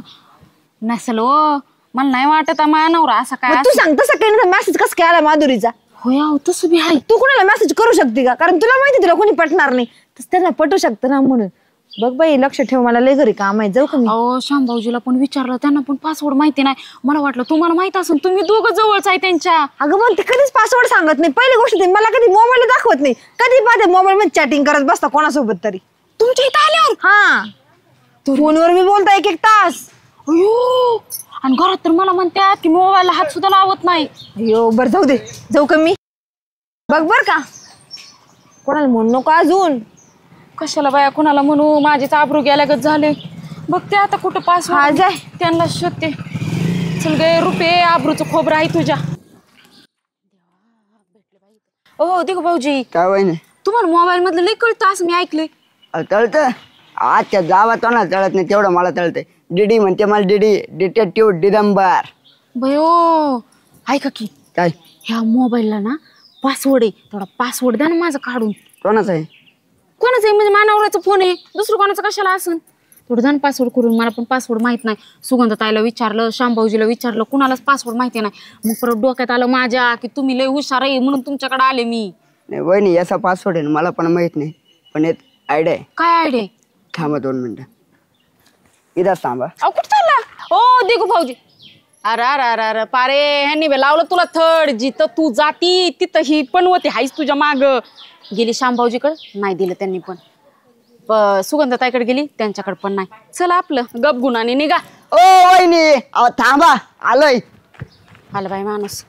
S2: नसेल हो, मला नाही वाटत माझा नवरा असा काय
S5: तू सांग तसं काही मेसेज कसं काय आला माधुरीचा?
S2: होय अहो तसं बी आहे.
S5: तू कुणाला मेसेज करू शकते का? कारण तुला माहिती तुला कोणी पटणार नाही, तसं त्यांना पटू शकतं ना. म्हणून बघ बाई, लक्ष ठेव, मला लय घरी काम आहे, जाऊ का मी?
S2: अहो श्यामभाऊजीला पण विचारलं, त्यांना पण पासवर्ड माहिती नाही. मला वाटलं तुम्हाला माहित असेल, तुम्ही दोघं जवळच आहे त्यांच्या.
S5: अगं पण ते कधीच पासवर्ड सांगत नाही. पहिली गोष्ट ते मला कधी मोबाईल दाखवत नाही. कधी पाहते मोबाईल मध्ये चॅटिंग करत बसता कोणासोबत तरी.
S2: तुमच्या इथं आल्यावर
S5: हा, फोनवर मी बोलता 1-1 तास.
S2: अयो, आणि घरात तर मला म्हणतात की मोबाईलला हात सुद्धा लावत नाही.
S5: अयो बरं, जाऊ दे, जाऊ का मी? बघ बर का, कोणाला म्हणू नको अजून.
S2: कशाला बाया कुणाला म्हणू, माझीच आबरू गेल्यागत झाले. बघते आता कुठं
S5: हा
S2: पासवर्ड,
S5: जाय.
S2: त्यांना शोधते. चल गे रुपये, आबरूचं खोबरं आहे तुझ्या. ओ देखो भाऊजी,
S7: काय वहिनी
S2: तुम्हाला मोबाईल मधलं लई कळतं असं मी ऐकलंय.
S7: तळत आजच्या जावा तो ना तळत नाही, तेवढं मला तळतंय. डीडी म्हणते मला, डीडी डिटेक्टिव्ह डिदंबर.
S2: भयो ऐका की,
S7: काय
S2: ह्या मोबाईलला ना पासवर्ड आहे, तेवढा पासवर्ड द्या ना माझं काढून.
S7: कोणाचं आहे?
S2: कोणाचं आहे म्हणजे मानावराचा फोन आहे, दुसरं कोणाचं कशाला असन. थोडं द्या पासवर्ड करून, मला पण पासवर्ड माहित नाही. सुगंधताईला विचारलं, श्यामभाऊजीला विचारलं, कुणालाच पासवर्ड माहिती नाही. मग परत डोक्यात आलं माझ्या की तुम्ही लय हुशार आहे म्हणून तुमच्याकडे आले मी.
S7: नाही वहिनी, याचा पासवर्ड आहे ना, मला पण माहित नाही, पण एक आयडिया आहे.
S2: काय आयडिया?
S7: थांबा 2 मिनिटं, इथंच थांबा.
S2: अहो कुठं चालला? ओ देखू भाऊजी, अरे अरे अरे अरे पारे, ह्यांनी बे लावलं तुला थड. जिथं तू जाती तिथं ही पण होती, हायच तुझ्या माग. गेली श्यामभाऊजीकडे, नाही दिलं त्यांनी पण. सुगंधताईकडे गेली, त्यांच्याकडे पण नाही. चला आपलं गपगुणाने निघा.
S7: ओ वहिनी, अहो थांबा, आलोय.
S2: आलं बाई माणूस,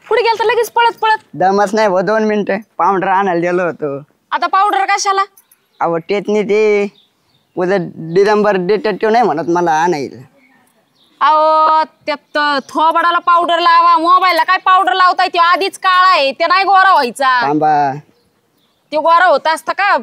S2: कुठे गेल तर लगेच पळत पळत.
S7: दमच नाही हो, 2 मिनिटं पावडर आणायला गेलो होतो.
S2: आता पावडर कशाला?
S7: अहो टेचनी ते उद्या डिसेंबर डिटेक्टिव्ह नाही म्हणत मला आणायला.
S2: अहो त्यात थोबाडाला पावडर लावा, मोबाईलला काय पावडर लावताय? ते आधीच काळा आहे, ते नाही गोरा व्हायचा.
S7: थांबा,
S2: ते गोरा होत असतं का?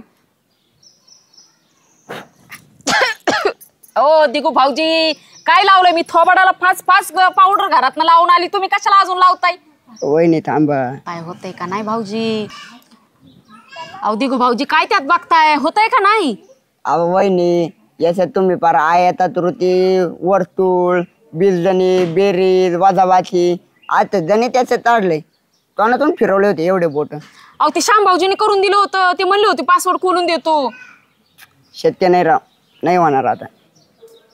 S2: ओ दिगू भाऊजी, काय लावलंय मी थोबाडाला? 5 पावडर घरात लावून आली, तुम्ही कशाला अजून लावताय?
S7: वहिनी थांबा.
S2: काय होतंय का नाही भाऊजी? अहो दिगू भाऊजी, काय त्यात बघताय, होतंय का नाही?
S7: अहो वहिनी, याच्यात तुम्ही पार आयता त्रुटी, वर्तुळ, बीजजणी, बेरीज, वजाबाकी, आता जणी त्याच्यात काढले, तोंडातून फिरवले होते एवढे बोट.
S2: अहो ते श्याम भाऊजीने करून दिलं होतं, ते म्हणले होते पासवर्ड खोलून देतो.
S7: शक्य नाही राव, नाही होणार आता.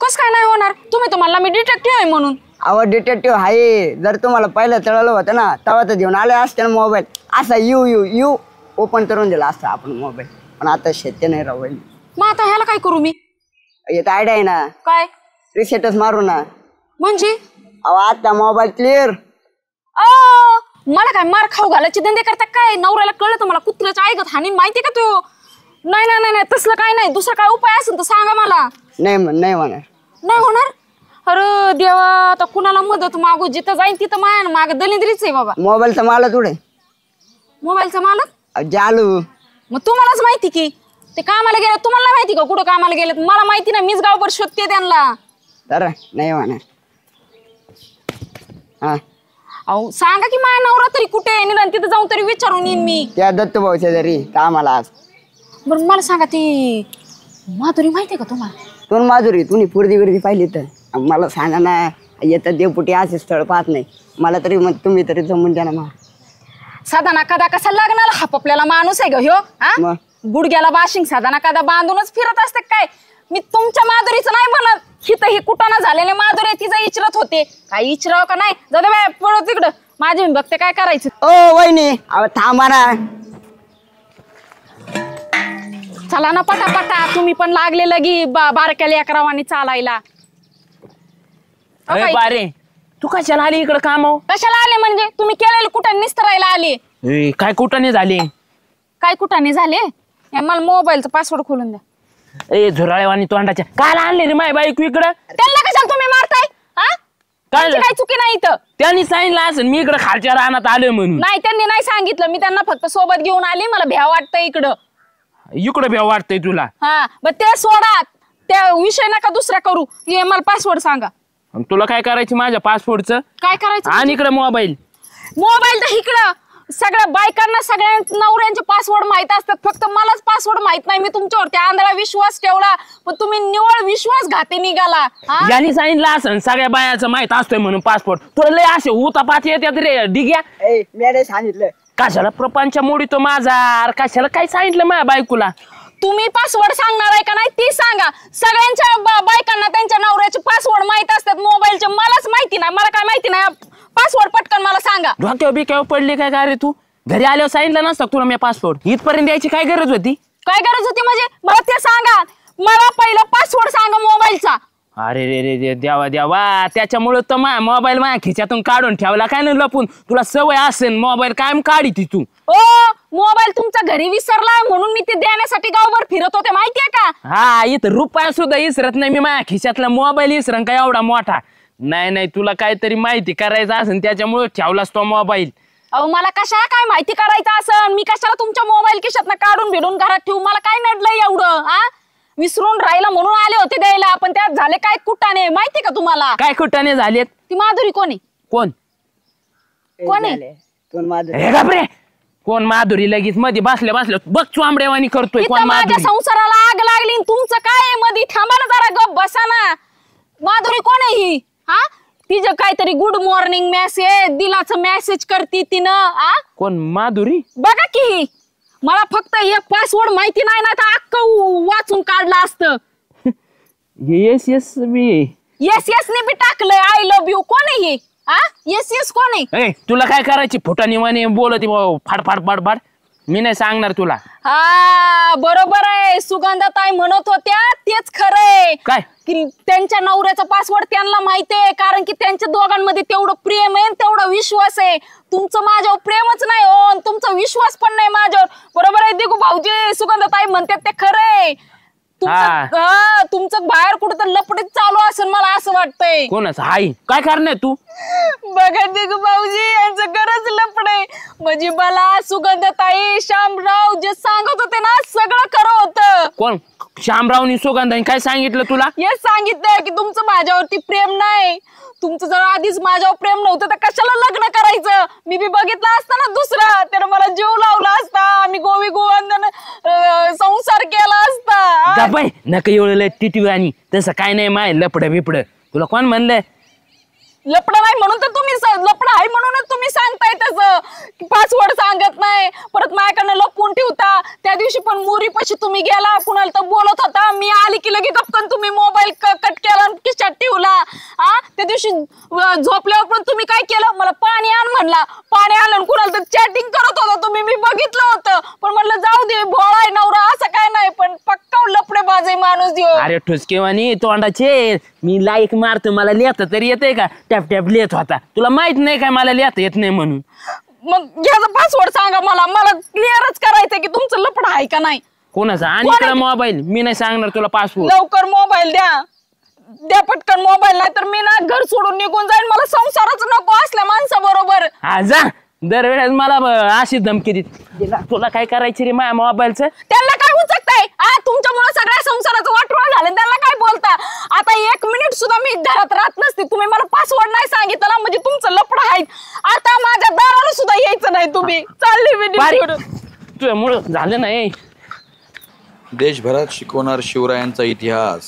S2: कस काय नाही होणार? तुम्ही तर म्हणला मी डिटेक्टिव्ह आहे म्हणून.
S7: अहो डिटेक्टिव्ह आहे, जर तुम्हाला पहिलं तळलं होतं ना, तेव्हा तर घेऊन आले असते ना मोबाईल. असा यू ओपन करून दिला असता आपण मोबाईल, पण आता शक्य नाही राव वहिनी.
S2: मग आता ह्याला काय करू मी?
S7: येत आयडिया आहे ना,
S2: काय
S7: रिसेटच मारू ना.
S2: म्हणजे?
S7: अहो आता मोबाईल क्लिअर.
S2: मला काय मार खाऊ घालायचे धंदे करता काय? नवऱ्याला कळलं तर मला कुत्र्याच्या ऐकत हानी, माहिती का तू? नाही नाही नाही, तसलं काय नाही. दुसरा काय उपाय असेल तर सांगा मला.
S7: नाही होणार.
S2: नाही होणार? अरे देवा, आता कुणाला मदत मागू? जिथं जाईन तिथं माया माग दलिंद्रीच आहे बाबा.
S7: मोबाईलचा मालक थोडे,
S2: मोबाईलचा मालक
S7: जालू.
S2: मग तुम्हालाच माहिती की ते कामाला गेलं. तुम्हाला नाही माहिती का कुठं कामाला गेलेत? मला माहिती नाही, मीच गावभर शोधते त्यांना.
S7: तर नाही होणार. हा,
S2: अहो सांगा की माझ्या नवरा तरी कुठे आहे, निदान तिथं जाऊन तरी विचारून येईन मी.
S7: त्या दत्तू भाऊच्या घरी कामाला आज.
S2: बरं मला सांगा, ती माधुरी माहिती आहे का तुम्हाला?
S7: तू माधुरी, तुम्ही पुरदी बिर्दी पाहिली तर मला सांगा ना. येतं देवपुटी असे स्थळ पाहत नाही मला तरी, मग तुम्ही तरी जमून द्या ना. मग
S2: साधा ना कदा कसा लग्नाला हापपल्याला माणूस आहे ग ह्यो?
S7: मग?
S2: गुडघ्याला बाशिंग साधा ना कदा बांधूनच फिरत असते काय? मी तुमच्या माधुरीचं नाही म्हणत, हिथं ही कुटाणा झालेले माधुरी तिचं इचरत होते. काय इचराव का नाही? जाऊ दे बाय, पळत तिकडं, माझी मी बघते काय करायचं.
S7: ओ वहिनी, अहो थांबा ना.
S2: चला ना पटापटा, तुम्ही पण लागले लगी बारक्या लेकरावानी चालायला.
S3: अरे बारे, तू कशाला आली इकडे काम?
S2: कशाला आले म्हणजे? तुम्ही केलेलं कुठं निस्तरायला आले?
S3: काय कुठं नाही झाले?
S2: काय कुठाने झाले? मला मोबाईलचा पासवर्ड खोलून द्या.
S3: ए झुराळेवानी तोंडाच्या, काय आणले रे माय बायको इकडं?
S2: त्यांना कशाला तुम्ही मारताय?
S3: काय
S2: काय चुकी नाही इथं?
S3: त्यांनी सांगितलं असं मी इकडे खालच्या रानात आलोय म्हणून.
S2: नाही, त्यांनी नाही सांगितलं, मी त्यांना फक्त सोबत घेऊन आली. मला भ्या वाटतंय इकडं.
S3: इकडं भेव वाटतंय तुला?
S2: हा, मग ते सोडा, त्या विषय नका दुसरा करू. हे मला पासवर्ड सांगा.
S3: आणि तुला काय करायची माझ्या पासपोर्टचं?
S2: काय करायचं
S3: आणि इकडे मोबाईल
S2: तर इकडं सगळ्या बायकांना सगळ्या नवऱ्यांचे पासवर्ड माहित असतात, फक्त मलाच पासवर्ड माहित नाही. मी तुमच्यावरती आंधळा विश्वास ठेवला, पण तुम्ही निवळ विश्वासघाती निघाला.
S3: ज्यांनी सांगितलं असं सगळ्या बायाचं माहित असतोय म्हणून पासपोर्ट. तुला लय असे उतापात येतात रे डिग्या.
S7: मी सांगितलं
S3: कशाला प्रपंच मोडी तो माझा, कशाला काय सांगितलं माझ्या बायकोला?
S2: तुम्ही पासवर्ड सांगणार आहे का नाही ती सांगा. सगळ्यांच्या बायकांना त्यांच्या नवऱ्याचे पासवर्ड माहित असतात मोबाईलचे, मलाच माहिती नाही. मला काय माहिती नाही पासवर्ड, पटकन मला सांगा.
S3: डोक्यावर बिक्यावर पडली काय का रे तू? घरी आल्यावर सांगितलं नसतं तुला मी पासपोर्ट? इथपर्यंत द्यायची काय गरज होती?
S2: काय गरज होती म्हणजे? मला ते सांगा. मला पहिला पासवर्ड सांगा मोबाईलचा.
S3: अरे रे रे रे देवा देवा, त्याच्यामुळे तर मोबाईल माझ्या खिच्यातून काढून ठेवला काय ना लपून. तुला सवय असेल मोबाईल कायम काढी ती तू.
S2: ओ मोबाईल तुमचा घरी विसरलाय म्हणून मी ते देण्यासाठी गावभर फिरत होते माहितीये का?
S3: हा इथं रुपया सुद्धा इसरत नाही मी माझ्या खिशातला मोबाईल इसरण का एवढा मोठा? नाही तुला काहीतरी माहिती करायचं असेल त्याच्यामुळे ठेवलास तो मोबाईल.
S2: अहो मला कशाला काय माहिती करायचं असं? मी कशाला तुमच्या मोबाईल खिशातनं काढून भिडून घरात ठेवू? मला काय नडलंय एवढं? विसरून राहिला म्हणून आले होते द्यायला, पण त्यात झाले काय कुटाने माहिती का तुम्हाला?
S3: काय कुटाने झालेत?
S2: ती माधुरी कोणी?
S3: कोण
S7: माधुरी?
S3: कोण माधुरी? लगेच मध्ये बसल्या बसल्या बघ चोंबड्यावानी करतोय. कोण
S2: माझ्या
S3: माधुरी?
S2: संसाराला आग लागली तुमचं काय आहे मध्ये? थांबा ना जरा, गप बसा ना. माधुरी कोण आहे ही? तिचं काहीतरी गुड मॉर्निंग मेसेज, दिलाचं मेसेज करती तिनं.
S3: कोण माधुरी?
S2: बघा की मला फक्त हे पासवर्ड माहिती नाही ना, तर अख्खं वाचून काढलं असतं.
S3: येस
S2: ने बी टाकलंय आय लव्ह यू. कोण आहे ही? येस कोण आहे?
S3: तुला काय करायची? फुटानी वाणी बोलती फाड. मी नाही सांगणार तुला.
S2: बरोबर आहे. सुगंधाताई म्हणत होत्या तेच खरंय.
S3: काय?
S2: की त्यांच्या नवऱ्याचा पासवर्ड त्यांना माहितीये, कारण की त्यांच्या दोघांमध्ये तेवढं प्रेम आहे, तेवढा विश्वास आहे. तुमचं माझ्यावर प्रेमच नाही हो, तुमचा विश्वास पण नाही माझ्यावर. बरोबर आहे दिगू भाऊजी, सुगंधाताई म्हणतात ते खरंय. तुमचं बाहेर कुठं तर लपडीत चालू असेल मला असं वाटतंय.
S3: कोणाचं? हाय काय करणार तू?
S2: बघा दिगू भाऊजी यांचं गरज लपडे. म्हणजे मला सुगंधताई शामराव जे सांगत होते ना सगळं खरं होतं.
S3: कोण? शामरावनी सुगंधाने काय सांगितलं तुला?
S2: हेच सांगितलं की तुमचं माझ्यावरती प्रेम नाही. तुमचं जर आधीच माझ्यावर प्रेम नव्हतं तर कशाला लग्न करायचं? मी बी बघितलं असतं ना दुसरा, त्यानं मला जीव लावला असता. आम्ही गोवी गोवांना संसार केला असता.
S3: बाई नका एवढं टिटवी आणि तसं काय नाही माय लपड बिपड. तुला कोण म्हणलं
S2: लपड नाही? म्हणून तर तुम्ही लपड आहे म्हणूनच तुम्ही सांगताय तसं. पासवर्ड सांगत नाही, परत माझ्याकडनं लपवून ठेवता. त्या दिवशी पण मोरीपाशी तुम्ही गेला, कुणाला तर बोलत होता. मी आली की लगे गपकन तुम्ही मोबाईल कट केला, खिशात ठेवला. त्या दिवशी झोपल्यावर पण तुम्ही काय केलं? मला पाणी आण म्हणला. पाणी आणलं, कुणाला तर चॅटिंग करत होता तुम्ही, मी बघितलं होतं. पण म्हणलं जाऊ दे, भोळा नवरा असं काय नाही, पण पक्का लपडे बाजे माणूस देऊ.
S3: अरे ठुसकेवानी तोंडाचे मी लाईक मारतो, मला लिहिता तरी येते का? टॅप टॅप लिहित होता. तुला माहित नाही काय मला लिहिता येत नाही म्हणून?
S2: मग याचा पासवर्ड सांगा मला क्लिअरच करायचंय की तुमचं लपड आहे का नाही.
S3: कोणाचा? आणि इकडे मोबाईल. मी नाही सांगणार तुला पासवर्ड.
S2: लवकर मोबाईल द्या पटकन मोबाईल, नाही तर मी ना घर सोडून निघून जाईन. मला संसारच नको असल्या माणसाबरोबर.
S3: हा जा. दरवेळेस मला अशी धमकी देत. तुला काय करायची रे माझ्या मोबाईलचं?
S2: त्यांना काय उचकताय? तुमच्यामुळे सगळ्या संसाराचं वाटोळं झालं. त्यांना काय बोलता? आता 1 मिनिट सुद्धा मी घरात राहत नसते. तुम्ही मला पासवर्ड नाही सांगितलं ना, म्हणजे तुमचं लपड आहे. आता माझ्या दाराला सुद्धा यायचं नाही तुम्ही. चालली मी
S3: तुझ्यामुळं झालं नाही.
S8: देशभरात शिकवणार शिवरायांचा इतिहास.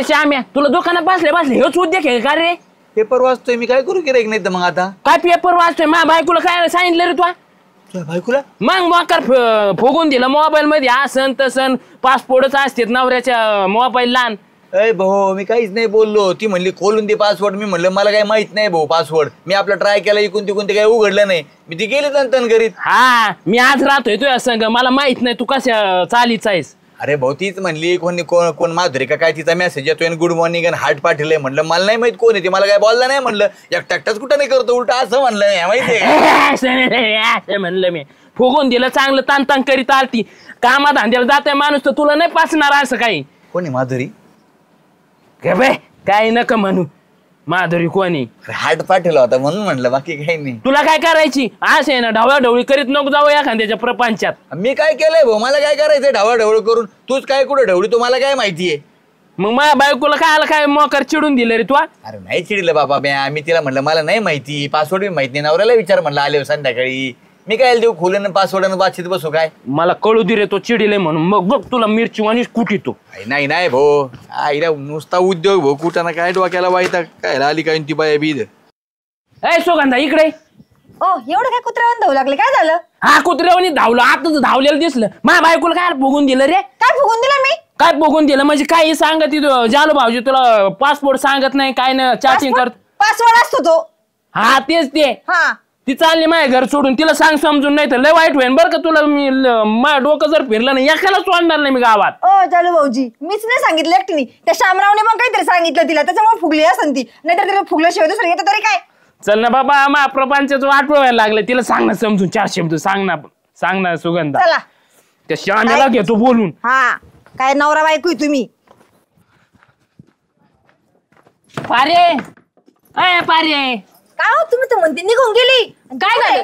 S3: श्याम्या तुला दुकानात बसले हेच उद्योग आहे का रे?
S4: पेपर वाचतोय मी, काय करू की रे? नाही तर मग आता
S3: काय पेपर वाचतोय? माझ्या बायकोला काय सांगितलं रे तू?
S4: बायकोला
S3: मग मोकार फुगून दिलं मोबाईल मध्ये. आसन तसन पासपोर्टच असतात नवऱ्याच्या मोबाईल लहान.
S4: अय भाऊ मी काहीच नाही बोललो. ती म्हणली खोलून दे पासवर्ड. मी म्हणलं मला काही माहित नाही भाऊ पासवर्ड. मी आपला ट्राय केला, इकून तिकून ते काही उघडलं नाही. मी ती गेली तन करीत.
S3: हा मी आज राहतोय तुझ्या संग. मला माहित नाही तू कशा चालीच आहेस.
S4: अरे भाऊ तीच म्हणली कोण माधुरी का काय, तिचा मेसेज येतोय गुड मॉर्निंग आणि हार्ट पाठवलंय. म्हणलं मला नाही माहित कोण आहे ती, मला काय बोलला नाही. म्हणलं एकटाच कुठं नाही करतो, उलटा असं म्हणलं माहिती
S3: म्हणलं मी. फुगून दिलं चांगलं ताण ताण करीत आलती. कामात धांद्याला जातोय माणूस तर तुला नाही पाचणार असं काही.
S4: कोणी माधुरी?
S3: काय नका म्हणू. माधुरी कोणी?
S4: हार्ट पाठवला होता म्हणून म्हणलं, बाकी काही नाही.
S3: तुला काय करायची? असं आहे ना ढवळाढवळी करीत नको जाऊ एखाद्याच्या प्रपंचात.
S4: मी काय केलंय भाऊ? मला काय करायचंय ढवळाढवळ करून? तूच काय कुठं ढवळी तुम्हाला काय माहितीये?
S3: मग माझ्या बायकोला काय मोकार चिडून दिलं रे तू?
S4: अरे नाही चिडलं बाबा मी तिला म्हणलं मला नाही माहिती, पासवर्ड बी माहिती नाही. नवऱ्याला विचार म्हणलं आले संध्याकाळी. मी काय देऊ खोलं पासवर्ड वाचित बसू काय?
S3: मला कळू दे रे तो चिडिले म्हणून. मग बघ तुला मिरची आणि कुठीतो.
S4: नाही नाही भाऊ, आईला नुसता उद्योग भाऊ, कुठं काय डोक्याला वाईटा काय आली काय ती बाया बीद.
S3: ए सुगंधा इकडे.
S5: ओ एवढं काय कुत्र्यावर धावू लागले, काय झालं?
S3: हा कुत्र्यावानी धावलं, आता धावलेलं दिसलं. माझ्या बायकोला काय फुगून दिलं रे?
S5: काय फुगून दिलं मी?
S3: काय फुगून दिलं म्हणजे काही सांगत जालो भाऊजी तुला पासपोर्ट सांगत नाही काय ना चॅटिंग करत.
S5: पासवर्ड असतो तो.
S3: हा तेच ते.
S5: हा
S3: ती चालली माझ्या घर सोडून. तिला सांग समजून, नाही तर लय वाईट होईल बरं का तुला. मी माझं डोकं जर फिरलं नाही एकाला सोडणार नाही मी गावात.
S5: ओ चालू भाऊजी, मीच नाही सांगितलं एकटीने, त्या शामरावने पण काहीतरी सांगितलं तिला, त्याच्यामुळे फुगली असन ती. नाहीतर तिला फुगल्याशिवाय दुसरं येतं तरी काय?
S3: चल ना बाबा, मा प्रपंचाचं वाटवायला लागलं. तिला सांग ना समजून 4 शब्द सांग ना सुगंधा.
S5: चला
S3: त्या श्यामेला घेतो बोलून.
S5: हा काय नवरा बायको तुम्ही?
S3: पारे अय पारे,
S5: काय हो तुम्ही तर म्हणते निघून गेली.
S2: काय झालं?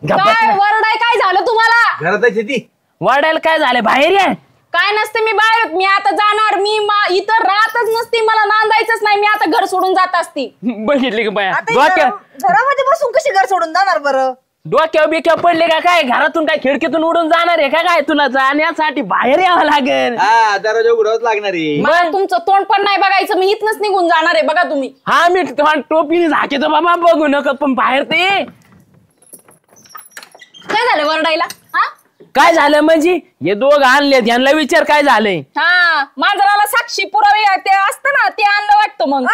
S3: गप्पा
S2: काय
S3: ना.
S2: वरडाय? काय झालं तुम्हाला?
S4: घरातच ती
S3: वाढायला काय झालं बाहेर ये.
S2: काय नसते, मी बाहेर. मी आता जाणार. मी इथं राहतच नसते, मला नांदायचंच नाही. मी आता घर सोडून जात असती.
S3: बघितली का बाया?
S5: आता घरामध्ये बसून कशी घर सोडून जाणार बरं?
S3: डोक्यावर बिक्या पडले का काय? घरातून काय खिडकीतून उडून जाणार आहे का काय? तुला जाण्यासाठी बाहेर यावं लागेल.
S4: हा दरवाजा उघडावच लागणार आहे.
S2: मला तुमचं तोंड पण नाही बघायचं. मी इथनच निघून जाणार आहे, बघा तुम्ही.
S3: हा मी टोपीने झाकेतो बाबा, बघू नका पण बाहेर ते.
S2: काय झालं वरडायला? हा
S3: काय झालं म्हणजे? हे दोघ आणले, यांना विचार काय झालंय.
S2: हा मांजराला साक्षी पुरावे ते असतं ना, ते आणलं वाटतं. मग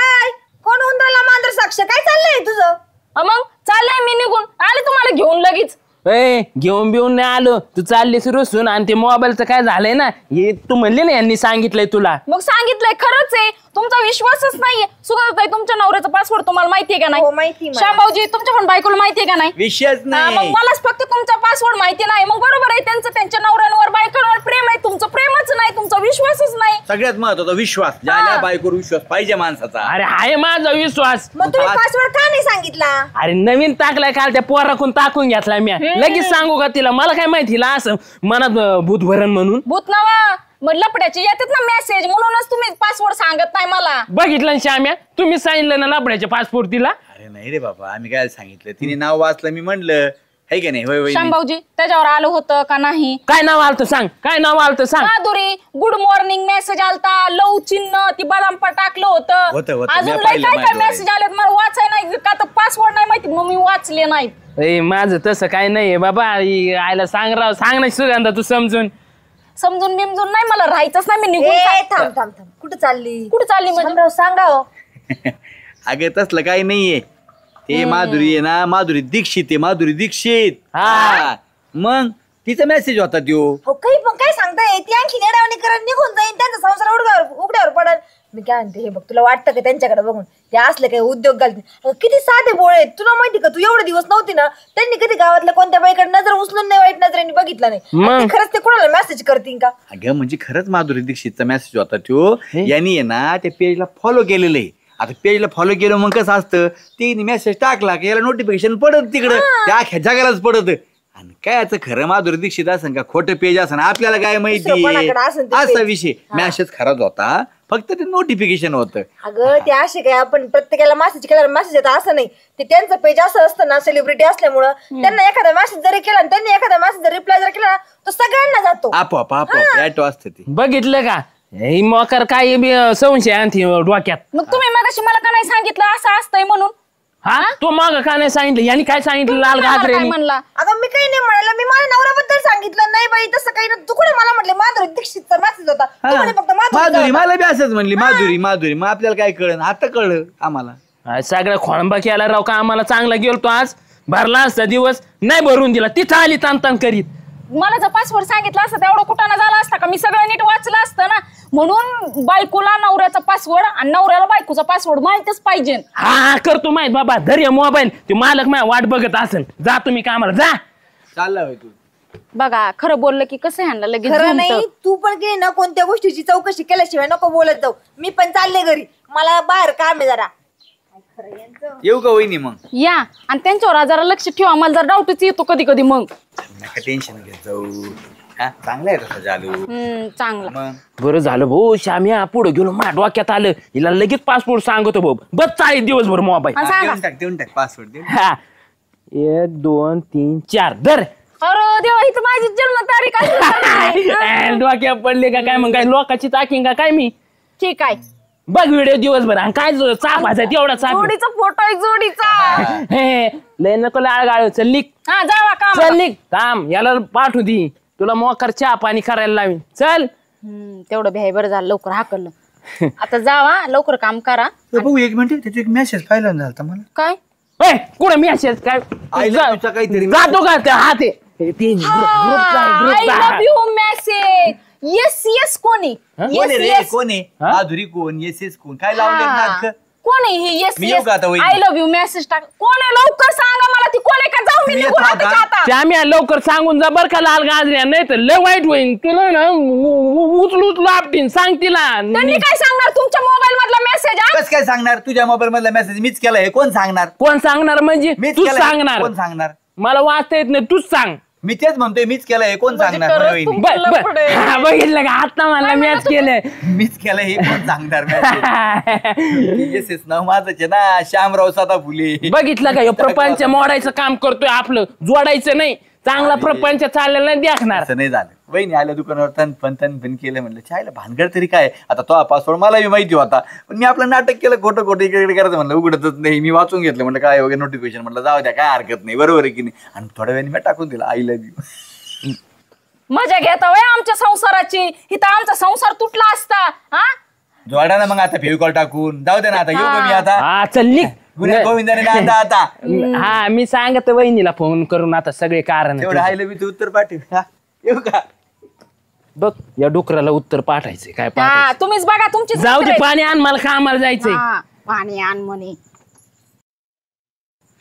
S5: कोण उंदराला मांजर साक्ष? काय चाललंय तुझं?
S2: मग चाललंय मी निघून आले तुम्हाला घेऊन लगेच.
S3: ए घेऊन बिऊन नाही आलो, तू चाललीस रुसून. आणि ते मोबाईलचं काय झालंय ना, हे तू म्हणले ना यांनी सांगितलंय तुला.
S2: मग सांगितलंय, खरंच आहे. तुमचा विश्वासच नाहीये. सुगंधाताई, तुमच्या नवऱ्याचा पासवर्ड तुम्हाला माहितीये का नाही?
S5: हो माहिती मला.
S2: श्यामभाऊजी, तुमच्या पण बायकोला माहितीये का नाही?
S4: विषयच
S2: मग
S4: नाही.
S2: मलाच फक्त तुमचा पासवर्ड माहिती नाही. मग बरोबर आहे, त्यांचं त्यांच्या नवऱ्यांवर बायकोवर प्रेम आहे. तुमचं प्रेमच नाही, तुमचा विश्वासच नाही.
S4: सगळ्यात महत्वाचा विश्वास. ज्याला बायकोवर विश्वास पाहिजे माणसाचा.
S3: अरे आहे माझा विश्वास.
S5: मग तुम्ही पासवर्ड का नाही सांगितला?
S3: अरे नवीन टाकलाय काल, त्या पोराकून टाकून घेतलाय मी. लगेच सांगू का तिला? मला काय माहिती हिला असं मनात भूत भरण म्हणून.
S2: भूत नवा मग लपड्याचे येतात ना मेसेज, म्हणूनच तुम्ही पासवर्ड सांगत नाही मला.
S3: बघितलं ना श्याम्या, तुम्ही सांगितलं ना लपड्याचे पासपोर्ट तिला.
S4: अरे नाही रे बाबा, आम्ही काय सांगितलं, तिने नाव वाचलं, मी म्हणलं है की नाही. होय होय.
S2: श्यामभाऊजी, त्याच्यावर आलं होतं का नाही?
S3: काय नाव आलतं सांग, काय नाव आलतं सांग.
S2: माधुरी गुड मॉर्निंग मेसेज आलता, लव चिन्ह, ती बदाम टाकलं होतं.
S4: होतं.
S2: अजून
S4: मी
S2: लय
S4: पाहिलं
S2: काय काय
S4: माझ्यावर.
S2: मेसेज आलेत, मला वाचाय नाही का तर पासवर्ड नाही माहिती, मग मी वाचले नाहीत.
S3: ए माझं तसं काय नाहीये बाबा. आयला सांग राव, सांग ना सुगंधा तू समजून.
S2: समजून बिमजून नाही, मला राहायचंच नाही. मी निघून
S5: थांब थांब थांब, कुठं चालली?
S2: कुठं चालली म्हणजे?
S5: शामराव सांगा हो.
S4: अगं तसलं काही नाहीये. ते माधुरी आहे ना, माधुरी दीक्षित आहे, माधुरी दीक्षित. हा मग तिचा मेसेज होता त्यो.
S5: हो काही पण काय सांगताय? ती आणखी नेडावणी करत निघून जाईन, त्यांचा संसार उघड्यावर पडल. मी काय म्हणते, हे बघ तुला वाटतं का त्यांच्याकडे बघून ते असले काही उद्योग घालते? किती साधे बोळे आहेत. तुला माहिती का, तू एवढे दिवस नव्हती ना, त्यांनी कधी गावातल्या कोणत्या बाईकडे नजर उचलून नाही, वाईट नजरेने बघितलं नाही. आणि ते खरंच ते कोणाला मेसेज करतील का?
S4: अगं म्हणजे खरंच माधुरी दीक्षितचा मेसेज होता त्यो. यांनी आहे ना त्या पेजला फॉलो केलेलं आहे. आता पेजला फॉलो केलं मग कसं असतं, ते मेसेज टाकला की याला नोटिफिकेशन पडत तिकडं, त्या अख्ख्या जगालाच पडत. आणि काय याचं खरं माधुरी दीक्षित असेल का खोटं पेज असेल आपल्याला काय माहिती. असा विषय मेसेज खराच होता, फक्त ते नोटिफिकेशन होतं.
S5: अगं ते असे काय, आपण प्रत्येकाला मेसेज केला मेसेज येतं असं नाही. ते त्यांचं पेज असं असतं ना, सेलिब्रिटी असल्यामुळं त्यांना एखादा मेसेज जरी केला, त्यांनी एखादा मेसेज जर रिप्लाय जर केला तो सगळ्यांना जातो.
S4: आपोआप ऍटो असतं ते.
S3: बघितलं का हे मोकार काय बी संशय आणखी डोक्यात.
S2: मग तुम्ही मगाशी मला का नाही सांगितलं असं असतंय म्हणून?
S3: हा तो माग का नाही सांगितलं? यांनी काय सांगितलं लाल घागरे
S2: म्हणला?
S5: अगं मी काही नाही म्हणाला, मी माझ्या नवऱ्याबद्दल सांगितलं. नाही बाई तसं काही नाही. तू कुठे मला म्हटले माधुरी दीक्षितचा मेसेज होता, तू म्हणे फक्त
S4: माधुरी. मला बी असंच म्हणली माधुरी माधुरी. मग आपल्याला काय कळलं, आता कळलं आम्हाला.
S3: सगळ्या खोळंबा केला राव का आम्हाला. चांगला गेलतो आज, भरला असता दिवस, नाही भरून दिला. तिथं आली ताण करीत.
S2: मला जर पासवर्ड सांगितलं असतं तेवढं कुठाना झाला असता का? मी सगळं नीट वाचलं असतं ना. म्हणून बायकोला नवऱ्याचा पासवर्ड आणि नवऱ्याला बायकोचा पासवर्ड माहितच पाहिजे.
S3: हा करतो माहित बाबा. धर मोबाईल, ते मालक माझ्या वाट बघत असेल. जा तुम्ही कामाला जा.
S4: चालला होय तू.
S2: बघा खरं बोललं की कसं ह्यांना लगेच
S5: खरं
S2: जमतं.
S5: नाही. तू पण की ना कोणत्या गोष्टीची चौकशी केल्याशिवाय नको बोलत जाऊ. मी पण चालले घरी, मला बाहेर काम आहे जरा.
S4: येऊ का वहिनी मग?
S2: या आणि त्यांच्यावर जरा लक्ष ठेवा. मला जरा डाऊटच येतो कधी कधी. मग
S4: नका टेन्शन घेत जाऊ. चांगलं आहे तसं जालू
S2: चांगला.
S4: मग
S3: बरं झालं भाऊ श्याम्या पुढे गेलो माझ्या डोक्यात आलं हिला लगेच पासपोर्ट सांगतो भाऊ बस चालेल दिवसभर मोबाईल.
S2: आणि सांगा.
S4: देऊन टाक पासवर्ड देऊन
S3: हा 1 2 3 4 धर.
S2: अरे देवा इथं माझी जन्मतारीख आहे.
S3: डोक्यात पडले का काय मग काय लोकांची टाकीन का काय मी.
S2: ठीक आहे.
S3: बघ व्हिडिओ दिवसभर आणि काय चाप आहे तेवढा चाप.
S2: जोडीचा फोटो आहे जोडीचा.
S3: हे लय नको लाळ गाळ चल निघ.
S2: हा जावा काम.
S3: चल निघ काम याला पाठवू दी तुला मोकर चहा पाणी करायला लावीन चल.
S2: तेवढं भ्याय बरं झालं लवकर हाकललं. आता जावा लवकर काम करा.
S4: बघू 1 मिनिट त्याचा एक मेसेज पाहिला झाला मला.
S2: काय
S3: कुठं मी असेल काय
S4: काहीतरी
S3: जातो का ते हा ते
S2: I love you message. Yes yes कोणी
S4: कोण आहे माधुरी कोण येस कोण काय लावले नाटक
S2: कोण आहे हे? येस
S4: मी येऊ का आता वहिनी?
S2: आय लव्ह यू मेसेज टाक. कोण आहे लवकर सांगा मला ती कोण आहे का जाऊ मी
S4: मी
S2: निघून
S4: येतो
S2: आता
S4: आता.
S2: का आता.
S3: श्याम्या लवकर सांगून जा बर का लाल गाजऱ्या नाही तर लय वाईट होईन तुला ना उचलू आपटीन सांग तिला.
S2: त्यांनी काय सांगणार तुमच्या मोबाईल मधला मेसेज?
S4: कस काय सांगणार तुझ्या मोबाईल मधला मेसेज मीच केलाय कोण सांगणार
S3: कोण सांगणार म्हणजे
S4: मीच
S3: तूच
S4: केलाय.
S3: सांगणार.
S4: कोण सांगणार
S3: मला वाचता येत नाही तूच सांग.
S4: मी तेच म्हणतोय मीच केलंय कोण सांगणार
S2: खरंच
S4: मला वहिनी?
S2: तुम-
S3: हा, बघितलं का आता मला मॅच केलंय.
S4: मीच केलंय हे कोण सांगणार येस नाव माझंच आहे ना श्यामराव सदा फुले.
S3: बघितलं का हे प्रपंच मोडायचं काम करतोय आपलं जोडायचं नाही. चांगला प्रपंच चाललेला नाही देखणार.
S4: असं नाही झालं वहिनी आल्या दुकानावर तन केलं म्हणलं चायला भानगड तरी काय आता तो पासवर्ड मला माहिती होता पण मी आपलं नाटक केलं खोटं खोटं इकडे करायचं म्हणलं उघडतच नाही. मी वाचून घेतलं म्हणलं काय वगैरे नोटिफिकेशन म्हणलं जाऊ द्या काय हरकत नाही बरोबर आहे की नाही. आणि थोड्या वेळाने मी टाकून दिला आय लव्ह यू.
S2: मजा घेता वय आमच्या संसाराची. इथं आमचा संसार तुटला असता. हा
S4: जोडा ना मग आता फेविकॉल टाकून जाऊ दे ना आता येऊ का मी आता
S3: हा चल निघ.
S4: गुन्हा गोविंदाने ना आता
S3: हा मी सांगत वहिनीला फोन करून आता सगळे कारण
S4: तेवढं आय लव्ह यू उत्तर पाठव हा, येऊ का.
S3: बघ या डुकराला उत्तर पाठायचंय काय
S2: हा
S3: पाठायचं.
S2: तुम्हीच बघा तुमची
S3: जाऊ दे पाणी आण मला कामाला जायचंय.
S2: पाणी आण म्हणे.